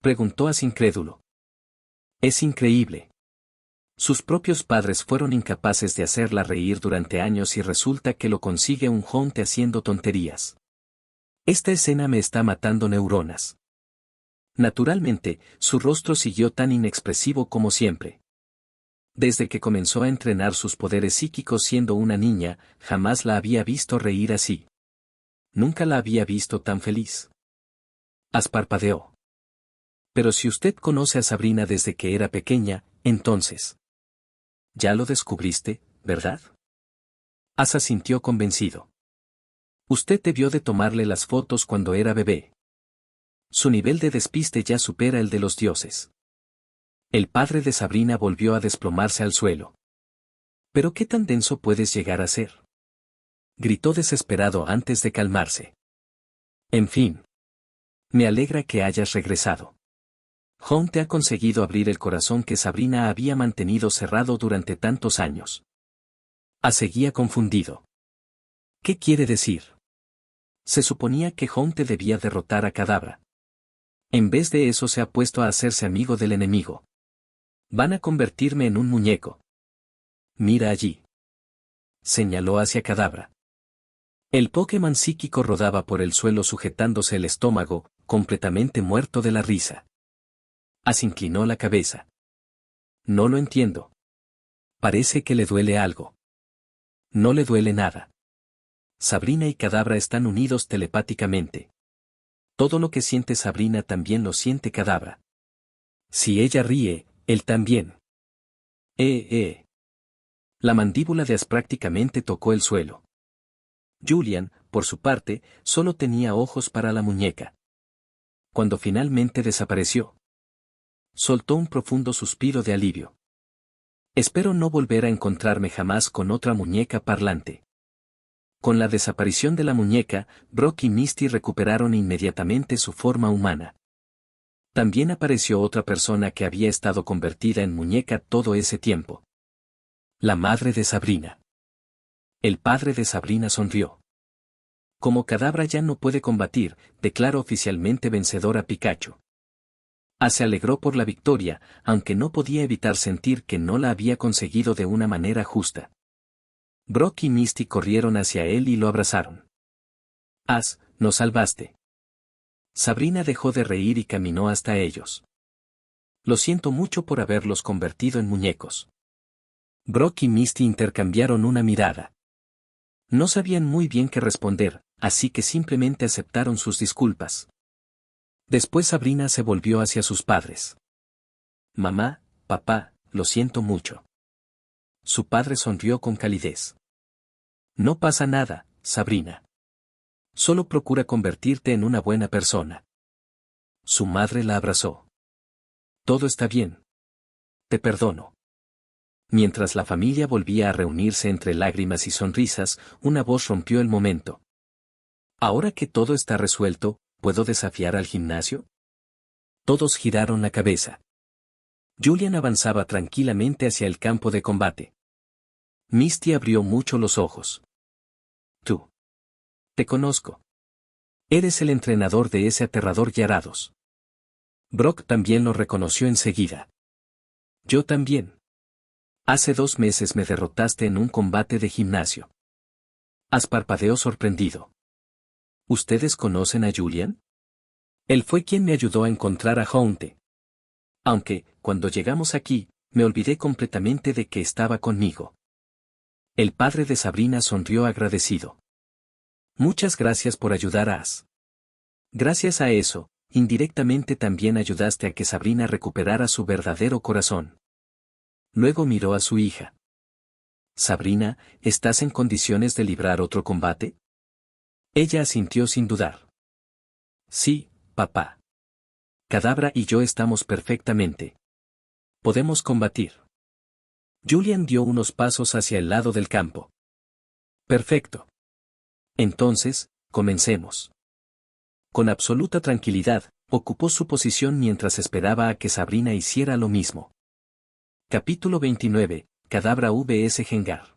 Preguntó así incrédulo. Es increíble. Sus propios padres fueron incapaces de hacerla reír durante años y resulta que lo consigue un Haunte haciendo tonterías. Esta escena me está matando neuronas. Naturalmente, su rostro siguió tan inexpresivo como siempre. Desde que comenzó a entrenar sus poderes psíquicos siendo una niña, jamás la había visto reír así. Nunca la había visto tan feliz. Parpadeó. Pero si usted conoce a Sabrina desde que era pequeña, entonces. Ya lo descubriste, ¿verdad? Asa sintió convencido. Usted debió de tomarle las fotos cuando era bebé. Su nivel de despiste ya supera el de los dioses. El padre de Sabrina volvió a desplomarse al suelo. ¿Pero qué tan denso puedes llegar a ser? Gritó desesperado antes de calmarse. En fin. Me alegra que hayas regresado. Haunte ha conseguido abrir el corazón que Sabrina había mantenido cerrado durante tantos años. Seguía confundido. ¿Qué quiere decir? Se suponía que Haunte debía derrotar a Kadabra. En vez de eso se ha puesto a hacerse amigo del enemigo. Van a convertirme en un muñeco. Mira allí. Señaló hacia Kadabra. El Pokémon psíquico rodaba por el suelo sujetándose el estómago, completamente muerto de la risa. Inclinó la cabeza. No lo entiendo. Parece que le duele algo. No le duele nada. Sabrina y Kadabra están unidos telepáticamente. Todo lo que siente Sabrina también lo siente Kadabra. Si ella ríe, él también. La mandíbula de Ash prácticamente tocó el suelo. Julian, por su parte, solo tenía ojos para la muñeca. Cuando finalmente desapareció, soltó un profundo suspiro de alivio. Espero no volver a encontrarme jamás con otra muñeca parlante. Con la desaparición de la muñeca, Brock y Misty recuperaron inmediatamente su forma humana. También apareció otra persona que había estado convertida en muñeca todo ese tiempo. La madre de Sabrina. El padre de Sabrina sonrió. Como Kadabra ya no puede combatir, declaró oficialmente vencedor a Pikachu. Se alegró por la victoria, aunque no podía evitar sentir que no la había conseguido de una manera justa. Brock y Misty corrieron hacia él y lo abrazaron. Nos salvaste. Sabrina dejó de reír y caminó hasta ellos. Lo siento mucho por haberlos convertido en muñecos. Brock y Misty intercambiaron una mirada. No sabían muy bien qué responder, así que simplemente aceptaron sus disculpas. Después Sabrina se volvió hacia sus padres. Mamá, papá, lo siento mucho. Su padre sonrió con calidez. No pasa nada, Sabrina. Solo procura convertirte en una buena persona. Su madre la abrazó. Todo está bien. Te perdono. Mientras la familia volvía a reunirse entre lágrimas y sonrisas, una voz rompió el momento. Ahora que todo está resuelto, ¿puedo desafiar al gimnasio? Todos giraron la cabeza. Julian avanzaba tranquilamente hacia el campo de combate. Misty abrió mucho los ojos. Tú. Te conozco. Eres el entrenador de ese aterrador Gyarados. Brock también lo reconoció enseguida. Yo también. Hace 2 meses me derrotaste en un combate de gimnasio. Parpadeó sorprendido. ¿Ustedes conocen a Julian? Él fue quien me ayudó a encontrar a Haunte. Aunque, cuando llegamos aquí, me olvidé completamente de que estaba conmigo. El padre de Sabrina sonrió agradecido. Muchas gracias por ayudar a Ash. Gracias a eso, indirectamente también ayudaste a que Sabrina recuperara su verdadero corazón. Luego miró a su hija. Sabrina, ¿estás en condiciones de librar otro combate? Ella asintió sin dudar. Sí, papá. Kadabra y yo estamos perfectamente. Podemos combatir. Julian dio unos pasos hacia el lado del campo. Perfecto. Entonces, comencemos. Con absoluta tranquilidad, ocupó su posición mientras esperaba a que Sabrina hiciera lo mismo. Capítulo 29, Kadabra vs Gengar.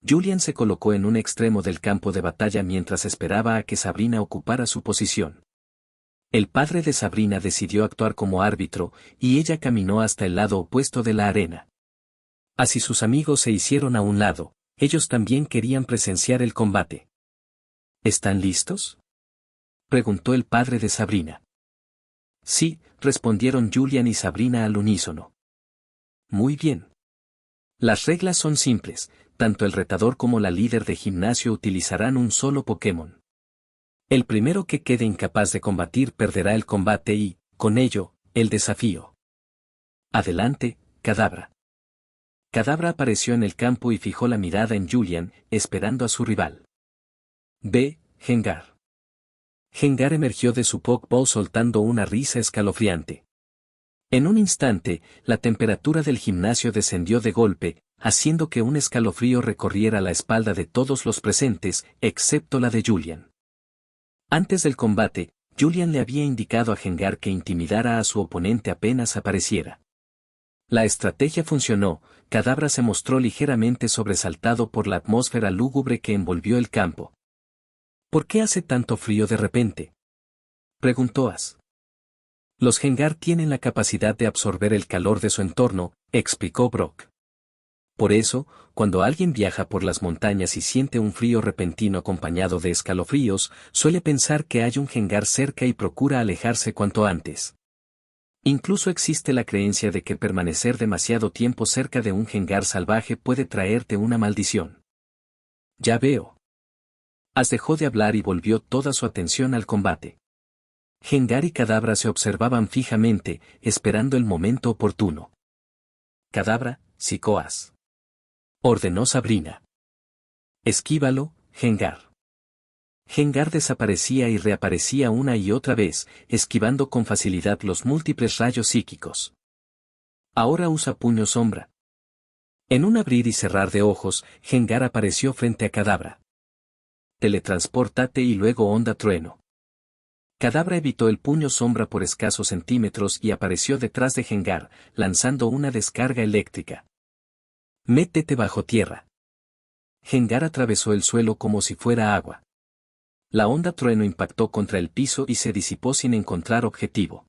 Julian se colocó en un extremo del campo de batalla mientras esperaba a que Sabrina ocupara su posición. El padre de Sabrina decidió actuar como árbitro, y ella caminó hasta el lado opuesto de la arena. Así sus amigos se hicieron a un lado, ellos también querían presenciar el combate. ¿Están listos?, preguntó el padre de Sabrina. Sí, respondieron Julian y Sabrina al unísono. Muy bien. Las reglas son simples, tanto el retador como la líder de gimnasio utilizarán un solo Pokémon. El primero que quede incapaz de combatir perderá el combate y, con ello, el desafío. Adelante, Kadabra. Kadabra apareció en el campo y fijó la mirada en Julian, esperando a su rival. Gengar. Gengar emergió de su Pokéball soltando una risa escalofriante. En un instante, la temperatura del gimnasio descendió de golpe, haciendo que un escalofrío recorriera la espalda de todos los presentes, excepto la de Julian. Antes del combate, Julian le había indicado a Gengar que intimidara a su oponente apenas apareciera. La estrategia funcionó, Kadabra se mostró ligeramente sobresaltado por la atmósfera lúgubre que envolvió el campo. ¿Por qué hace tanto frío de repente?, preguntó Ash. Los Gengar tienen la capacidad de absorber el calor de su entorno, explicó Brock. Por eso, cuando alguien viaja por las montañas y siente un frío repentino acompañado de escalofríos, suele pensar que hay un Gengar cerca y procura alejarse cuanto antes. Incluso existe la creencia de que permanecer demasiado tiempo cerca de un Gengar salvaje puede traerte una maldición. Ya veo. Ash dejó de hablar y volvió toda su atención al combate. Gengar y Kadabra se observaban fijamente, esperando el momento oportuno. Kadabra, psicó Ash, ordenó Sabrina. Esquívalo, Gengar. Gengar desaparecía y reaparecía una y otra vez, esquivando con facilidad los múltiples rayos psíquicos. Ahora usa puño sombra. En un abrir y cerrar de ojos, Gengar apareció frente a Kadabra. Teletranspórtate y luego onda trueno. Kadabra evitó el puño sombra por escasos centímetros y apareció detrás de Gengar, lanzando una descarga eléctrica. Métete bajo tierra. Gengar atravesó el suelo como si fuera agua. La onda trueno impactó contra el piso y se disipó sin encontrar objetivo.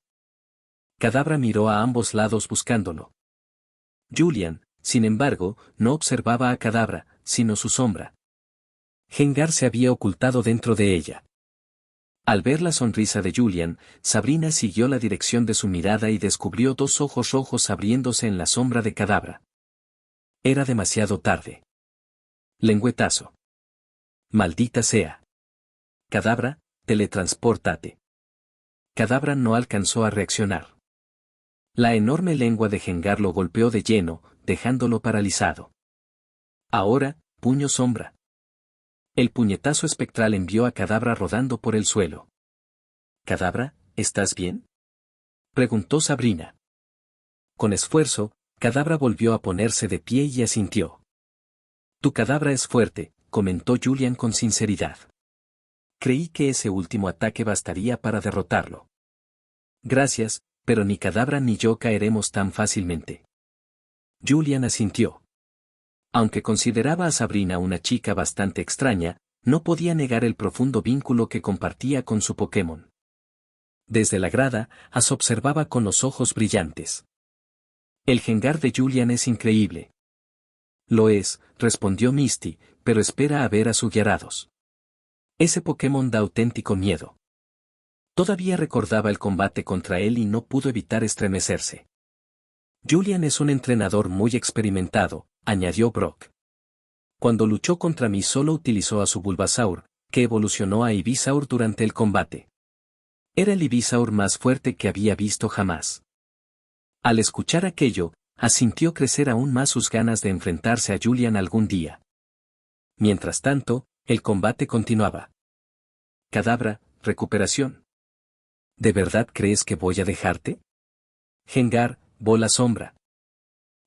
Kadabra miró a ambos lados buscándolo. Julian, sin embargo, no observaba a Kadabra, sino su sombra. Hengar se había ocultado dentro de ella. Al ver la sonrisa de Julian, Sabrina siguió la dirección de su mirada y descubrió dos ojos rojos abriéndose en la sombra de Kadabra. Era demasiado tarde. Lengüetazo. Maldita sea. Kadabra, teletranspórtate. Kadabra no alcanzó a reaccionar. La enorme lengua de Hengar lo golpeó de lleno, dejándolo paralizado. Ahora, puño sombra. El puñetazo espectral envió a Kadabra rodando por el suelo. —¿Kadabra, estás bien? —preguntó Sabrina. Con esfuerzo, Kadabra volvió a ponerse de pie y asintió. —Tu Kadabra es fuerte —comentó Julian con sinceridad. Creí que ese último ataque bastaría para derrotarlo. Gracias, pero ni Kadabra ni yo caeremos tan fácilmente. Julian asintió. Aunque consideraba a Sabrina una chica bastante extraña, no podía negar el profundo vínculo que compartía con su Pokémon. Desde la grada, Ash observaba con los ojos brillantes. El Hengar de Julian es increíble. Lo es, respondió Misty, pero espera a ver a su Gyarados. Ese Pokémon da auténtico miedo. Todavía recordaba el combate contra él y no pudo evitar estremecerse. Julian es un entrenador muy experimentado, añadió Brock. Cuando luchó contra mí solo utilizó a su Bulbasaur, que evolucionó a Ivysaur durante el combate. Era el Ivysaur más fuerte que había visto jamás. Al escuchar aquello, asintió crecer aún más sus ganas de enfrentarse a Julian algún día. Mientras tanto, el combate continuaba. Kadabra, recuperación. ¿De verdad crees que voy a dejarte? Hengar, bola sombra.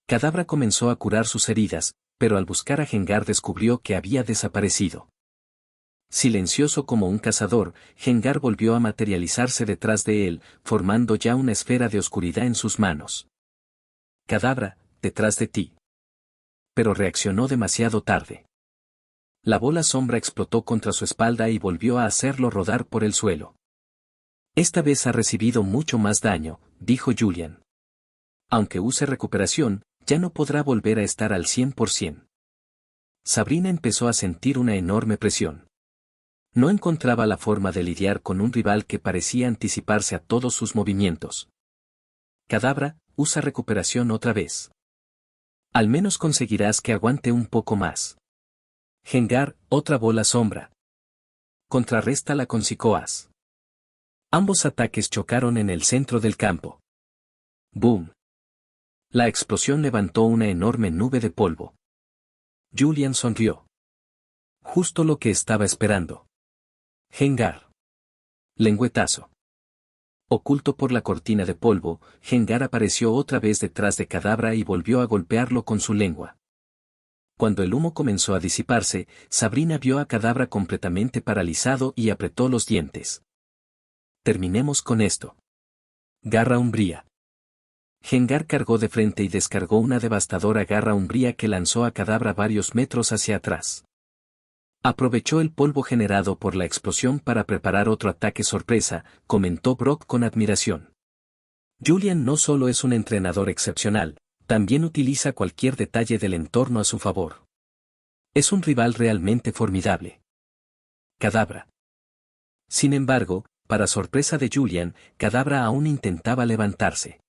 Kadabra comenzó a curar sus heridas, pero al buscar a Hengar descubrió que había desaparecido. Silencioso como un cazador, Hengar volvió a materializarse detrás de él, formando ya una esfera de oscuridad en sus manos. Kadabra, detrás de ti. Pero reaccionó demasiado tarde. La bola sombra explotó contra su espalda y volvió a hacerlo rodar por el suelo. Esta vez ha recibido mucho más daño, dijo Julian. Aunque use recuperación, ya no podrá volver a estar al 100%. Sabrina empezó a sentir una enorme presión. No encontraba la forma de lidiar con un rival que parecía anticiparse a todos sus movimientos. Kadabra, usa recuperación otra vez. Al menos conseguirás que aguante un poco más. Hengar, otra bola sombra. Contraréstala con Psicoas. Ambos ataques chocaron en el centro del campo. ¡Boom! La explosión levantó una enorme nube de polvo. Julian sonrió. Justo lo que estaba esperando. Hengar. Lengüetazo. Oculto por la cortina de polvo, Hengar apareció otra vez detrás de Kadabra y volvió a golpearlo con su lengua. Cuando el humo comenzó a disiparse, Sabrina vio a Kadabra completamente paralizado y apretó los dientes. Terminemos con esto. Garra umbría. Hengar cargó de frente y descargó una devastadora garra umbría que lanzó a Kadabra varios metros hacia atrás. Aprovechó el polvo generado por la explosión para preparar otro ataque sorpresa, comentó Brock con admiración. Julian no solo es un entrenador excepcional, también utiliza cualquier detalle del entorno a su favor. Es un rival realmente formidable. Kadabra. Sin embargo, para sorpresa de Julian, Kadabra aún intentaba levantarse.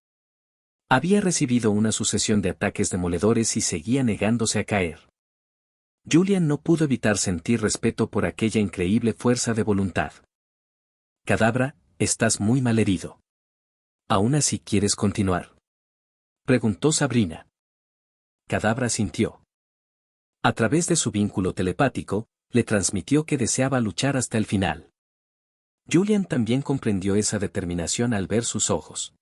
Había recibido una sucesión de ataques demoledores y seguía negándose a caer. Julian no pudo evitar sentir respeto por aquella increíble fuerza de voluntad. Kadabra, estás muy mal herido. ¿Aún así quieres continuar?, preguntó Sabrina. Kadabra sintió. A través de su vínculo telepático, le transmitió que deseaba luchar hasta el final. Julian también comprendió esa determinación al ver sus ojos.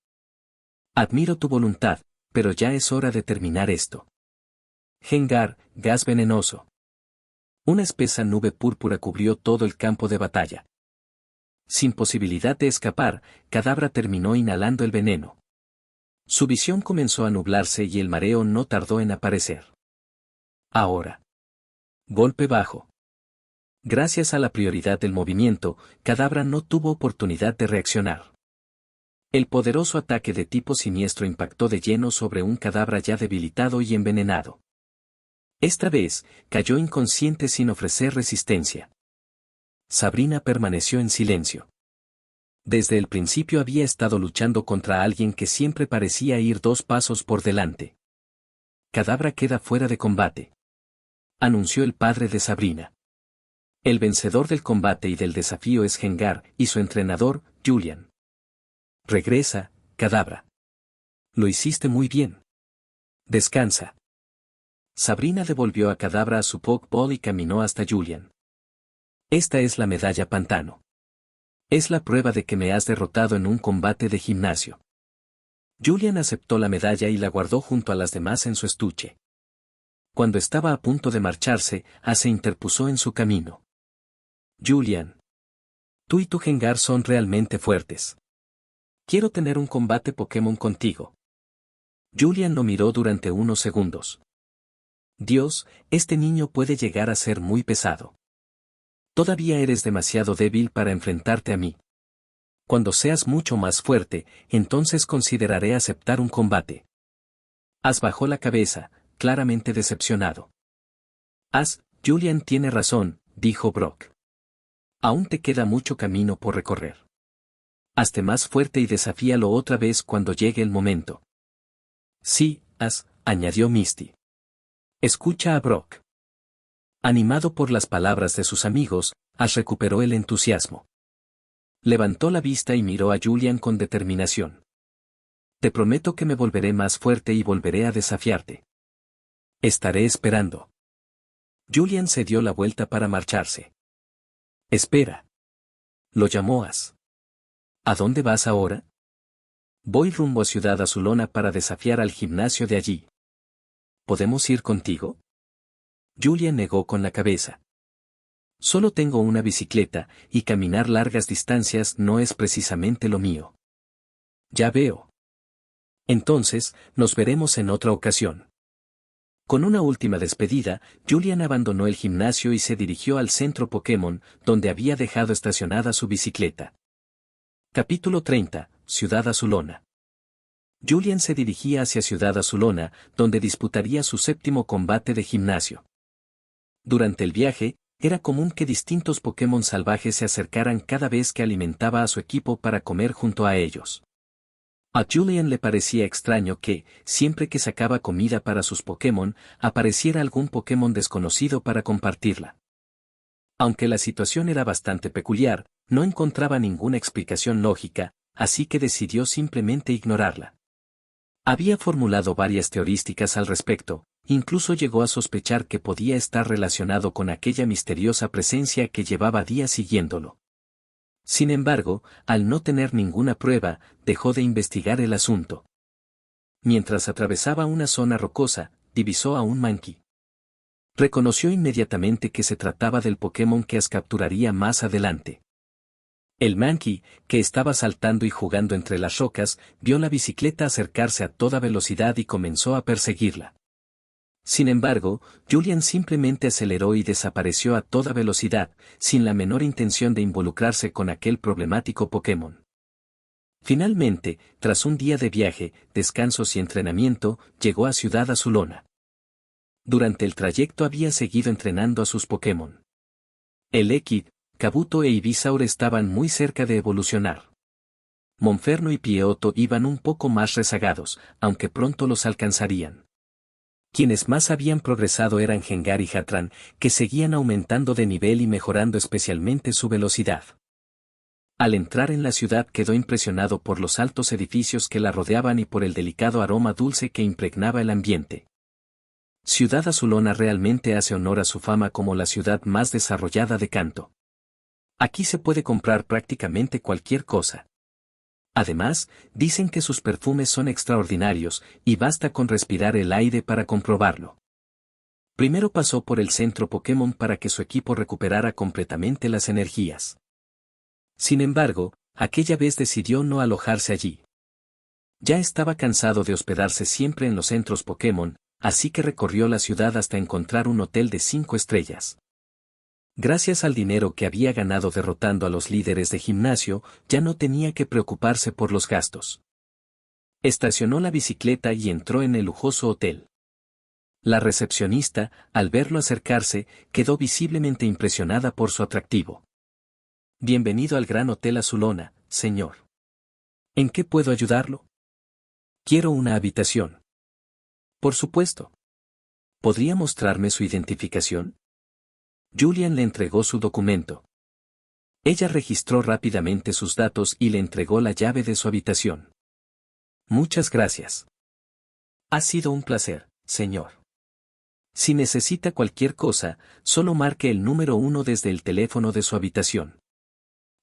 Admiro tu voluntad, pero ya es hora de terminar esto. Hengar, gas venenoso. Una espesa nube púrpura cubrió todo el campo de batalla. Sin posibilidad de escapar, Kadabra terminó inhalando el veneno. Su visión comenzó a nublarse y el mareo no tardó en aparecer. Ahora. Golpe bajo. Gracias a la prioridad del movimiento, Kadabra no tuvo oportunidad de reaccionar. El poderoso ataque de tipo siniestro impactó de lleno sobre un cadáver ya debilitado y envenenado. Esta vez, cayó inconsciente sin ofrecer resistencia. Sabrina permaneció en silencio. Desde el principio había estado luchando contra alguien que siempre parecía ir 2 pasos por delante. Cadabra queda fuera de combate, anunció el padre de Sabrina. El vencedor del combate y del desafío es Gengar, y su entrenador, Julian. Regresa, Cadabra. Lo hiciste muy bien. Descansa. Sabrina devolvió a Cadabra a su Pokéball y caminó hasta Julian. Esta es la medalla Pantano. Es la prueba de que me has derrotado en un combate de gimnasio. Julian aceptó la medalla y la guardó junto a las demás en su estuche. Cuando estaba a punto de marcharse, se interpuso en su camino. Julian. Tú y tu Gengar son realmente fuertes. Quiero tener un combate Pokémon contigo. Julian lo miró durante unos segundos. Dios, este niño puede llegar a ser muy pesado. Todavía eres demasiado débil para enfrentarte a mí. Cuando seas mucho más fuerte, entonces consideraré aceptar un combate. Ash bajó la cabeza, claramente decepcionado. Julian tiene razón, dijo Brock. Aún te queda mucho camino por recorrer. Hazte más fuerte y desafíalo otra vez cuando llegue el momento. Sí, Ash, añadió Misty. Escucha a Brock. Animado por las palabras de sus amigos, Ash recuperó el entusiasmo. Levantó la vista y miró a Julian con determinación. Te prometo que me volveré más fuerte y volveré a desafiarte. Estaré esperando. Julian se dio la vuelta para marcharse. Espera. Lo llamó Ash. ¿A dónde vas ahora? Voy rumbo a Ciudad Azulona para desafiar al gimnasio de allí. ¿Podemos ir contigo? Julian negó con la cabeza. Solo tengo una bicicleta, y caminar largas distancias no es precisamente lo mío. Ya veo. Entonces, nos veremos en otra ocasión. Con una última despedida, Julian abandonó el gimnasio y se dirigió al centro Pokémon, donde había dejado estacionada su bicicleta. Capítulo 30, Ciudad Azulona. Julian se dirigía hacia Ciudad Azulona, donde disputaría su 7º combate de gimnasio. Durante el viaje, era común que distintos Pokémon salvajes se acercaran cada vez que alimentaba a su equipo para comer junto a ellos. A Julian le parecía extraño que, siempre que sacaba comida para sus Pokémon, apareciera algún Pokémon desconocido para compartirla. Aunque la situación era bastante peculiar, no encontraba ninguna explicación lógica, así que decidió simplemente ignorarla. Había formulado varias teorísticas al respecto, incluso llegó a sospechar que podía estar relacionado con aquella misteriosa presencia que llevaba días siguiéndolo. Sin embargo, al no tener ninguna prueba, dejó de investigar el asunto. Mientras atravesaba una zona rocosa, divisó a un Mankey. Reconoció inmediatamente que se trataba del Pokémon que Ash capturaría más adelante. El Mankey, que estaba saltando y jugando entre las rocas, vio la bicicleta acercarse a toda velocidad y comenzó a perseguirla. Sin embargo, Julian simplemente aceleró y desapareció a toda velocidad, sin la menor intención de involucrarse con aquel problemático Pokémon. Finalmente, tras un día de viaje, descansos y entrenamiento, llegó a Ciudad Azulona. Durante el trayecto había seguido entrenando a sus Pokémon. El Ekid, Kabuto e Ivysaur estaban muy cerca de evolucionar. Monferno y Pieotto iban un poco más rezagados, aunque pronto los alcanzarían. Quienes más habían progresado eran Gengar y Hatran, que seguían aumentando de nivel y mejorando especialmente su velocidad. Al entrar en la ciudad quedó impresionado por los altos edificios que la rodeaban y por el delicado aroma dulce que impregnaba el ambiente. Ciudad Azulona realmente hace honor a su fama como la ciudad más desarrollada de Kanto. Aquí se puede comprar prácticamente cualquier cosa. Además, dicen que sus perfumes son extraordinarios, y basta con respirar el aire para comprobarlo. Primero pasó por el centro Pokémon para que su equipo recuperara completamente las energías. Sin embargo, aquella vez decidió no alojarse allí. Ya estaba cansado de hospedarse siempre en los centros Pokémon, así que recorrió la ciudad hasta encontrar un hotel de 5 estrellas. Gracias al dinero que había ganado derrotando a los líderes de gimnasio, ya no tenía que preocuparse por los gastos. Estacionó la bicicleta y entró en el lujoso hotel. La recepcionista, al verlo acercarse, quedó visiblemente impresionada por su atractivo. Bienvenido al Gran Hotel Azulona, señor. ¿En qué puedo ayudarlo? Quiero una habitación. Por supuesto. ¿Podría mostrarme su identificación? Julian le entregó su documento. Ella registró rápidamente sus datos y le entregó la llave de su habitación. Muchas gracias. Ha sido un placer, señor. Si necesita cualquier cosa, solo marque el número 1 desde el teléfono de su habitación.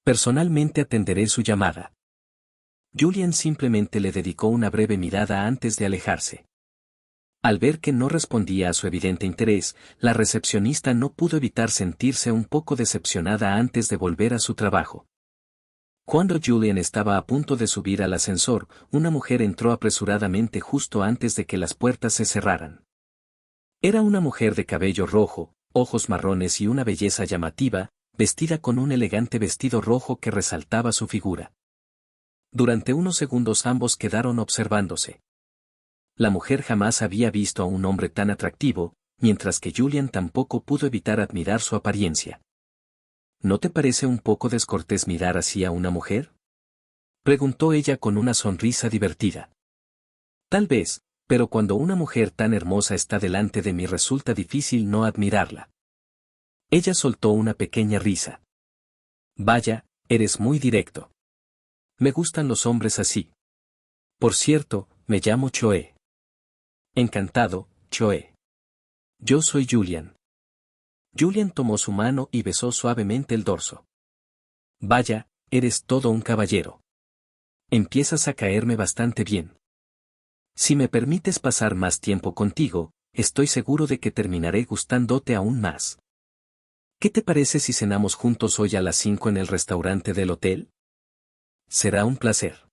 Personalmente atenderé su llamada. Julian simplemente le dedicó una breve mirada antes de alejarse. Al ver que no respondía a su evidente interés, la recepcionista no pudo evitar sentirse un poco decepcionada antes de volver a su trabajo. Cuando Julian estaba a punto de subir al ascensor, una mujer entró apresuradamente justo antes de que las puertas se cerraran. Era una mujer de cabello rojo, ojos marrones y una belleza llamativa, vestida con un elegante vestido rojo que resaltaba su figura. Durante unos segundos ambos quedaron observándose. La mujer jamás había visto a un hombre tan atractivo, mientras que Julian tampoco pudo evitar admirar su apariencia. ¿No te parece un poco descortés mirar así a una mujer? Preguntó ella con una sonrisa divertida. Tal vez, pero cuando una mujer tan hermosa está delante de mí resulta difícil no admirarla. Ella soltó una pequeña risa. Vaya, eres muy directo. Me gustan los hombres así. Por cierto, me llamo Choe. Encantado, Choe. Yo soy Julian. Julian tomó su mano y besó suavemente el dorso. Vaya, eres todo un caballero. Empiezas a caerme bastante bien. Si me permites pasar más tiempo contigo, estoy seguro de que terminaré gustándote aún más. ¿Qué te parece si cenamos juntos hoy a las 5 en el restaurante del hotel? Será un placer.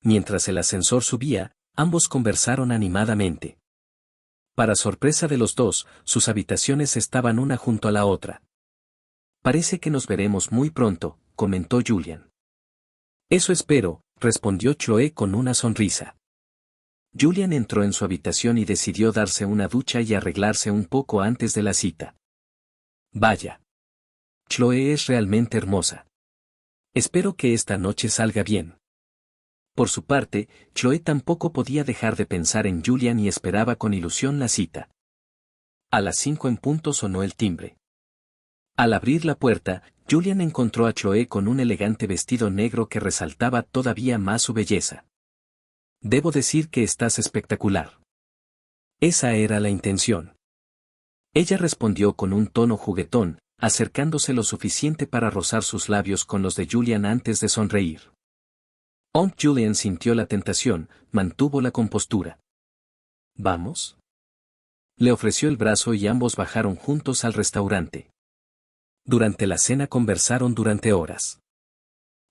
Mientras el ascensor subía, ambos conversaron animadamente. Para sorpresa de los dos, sus habitaciones estaban una junto a la otra. Parece que nos veremos muy pronto, comentó Julian. Eso espero, respondió Chloe con una sonrisa. Julian entró en su habitación y decidió darse una ducha y arreglarse un poco antes de la cita. Vaya. Chloe es realmente hermosa. Espero que esta noche salga bien. Por su parte, Chloe tampoco podía dejar de pensar en Julian y esperaba con ilusión la cita. A las 5 en punto sonó el timbre. Al abrir la puerta, Julian encontró a Chloe con un elegante vestido negro que resaltaba todavía más su belleza. Debo decir que estás espectacular. Esa era la intención. Ella respondió con un tono juguetón, acercándose lo suficiente para rozar sus labios con los de Julian antes de sonreír. Julian sintió la tentación, mantuvo la compostura. ¿Vamos? Le ofreció el brazo y ambos bajaron juntos al restaurante. Durante la cena conversaron durante horas.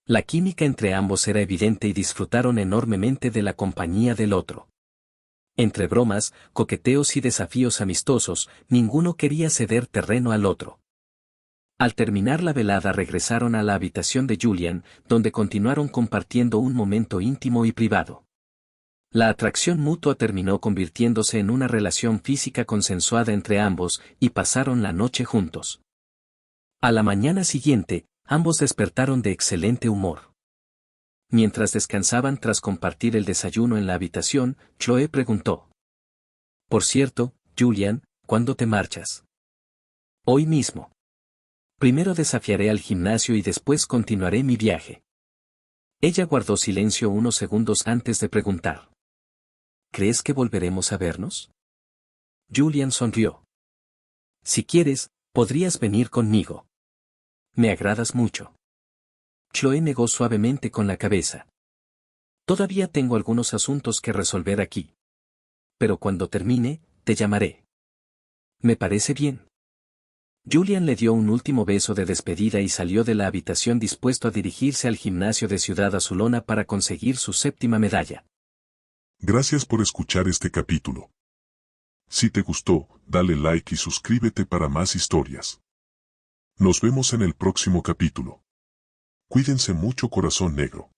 La química entre ambos era evidente y disfrutaron enormemente de la compañía del otro. Entre bromas, coqueteos y desafíos amistosos, ninguno quería ceder terreno al otro. Al terminar la velada regresaron a la habitación de Julian, donde continuaron compartiendo un momento íntimo y privado. La atracción mutua terminó convirtiéndose en una relación física consensuada entre ambos, y pasaron la noche juntos. A la mañana siguiente, ambos despertaron de excelente humor. Mientras descansaban tras compartir el desayuno en la habitación, Chloe preguntó. Por cierto, Julian, ¿cuándo te marchas? Hoy mismo. Primero desafiaré al gimnasio y después continuaré mi viaje. Ella guardó silencio unos segundos antes de preguntar. ¿Crees que volveremos a vernos? Julian sonrió. Si quieres, podrías venir conmigo. Me agradas mucho. Chloe negó suavemente con la cabeza. Todavía tengo algunos asuntos que resolver aquí. Pero cuando termine, te llamaré. Me parece bien. Julian le dio un último beso de despedida y salió de la habitación dispuesto a dirigirse al gimnasio de Ciudad Azulona para conseguir su 7ª medalla. Gracias por escuchar este capítulo. Si te gustó, dale like y suscríbete para más historias. Nos vemos en el próximo capítulo. Cuídense mucho, corazón negro.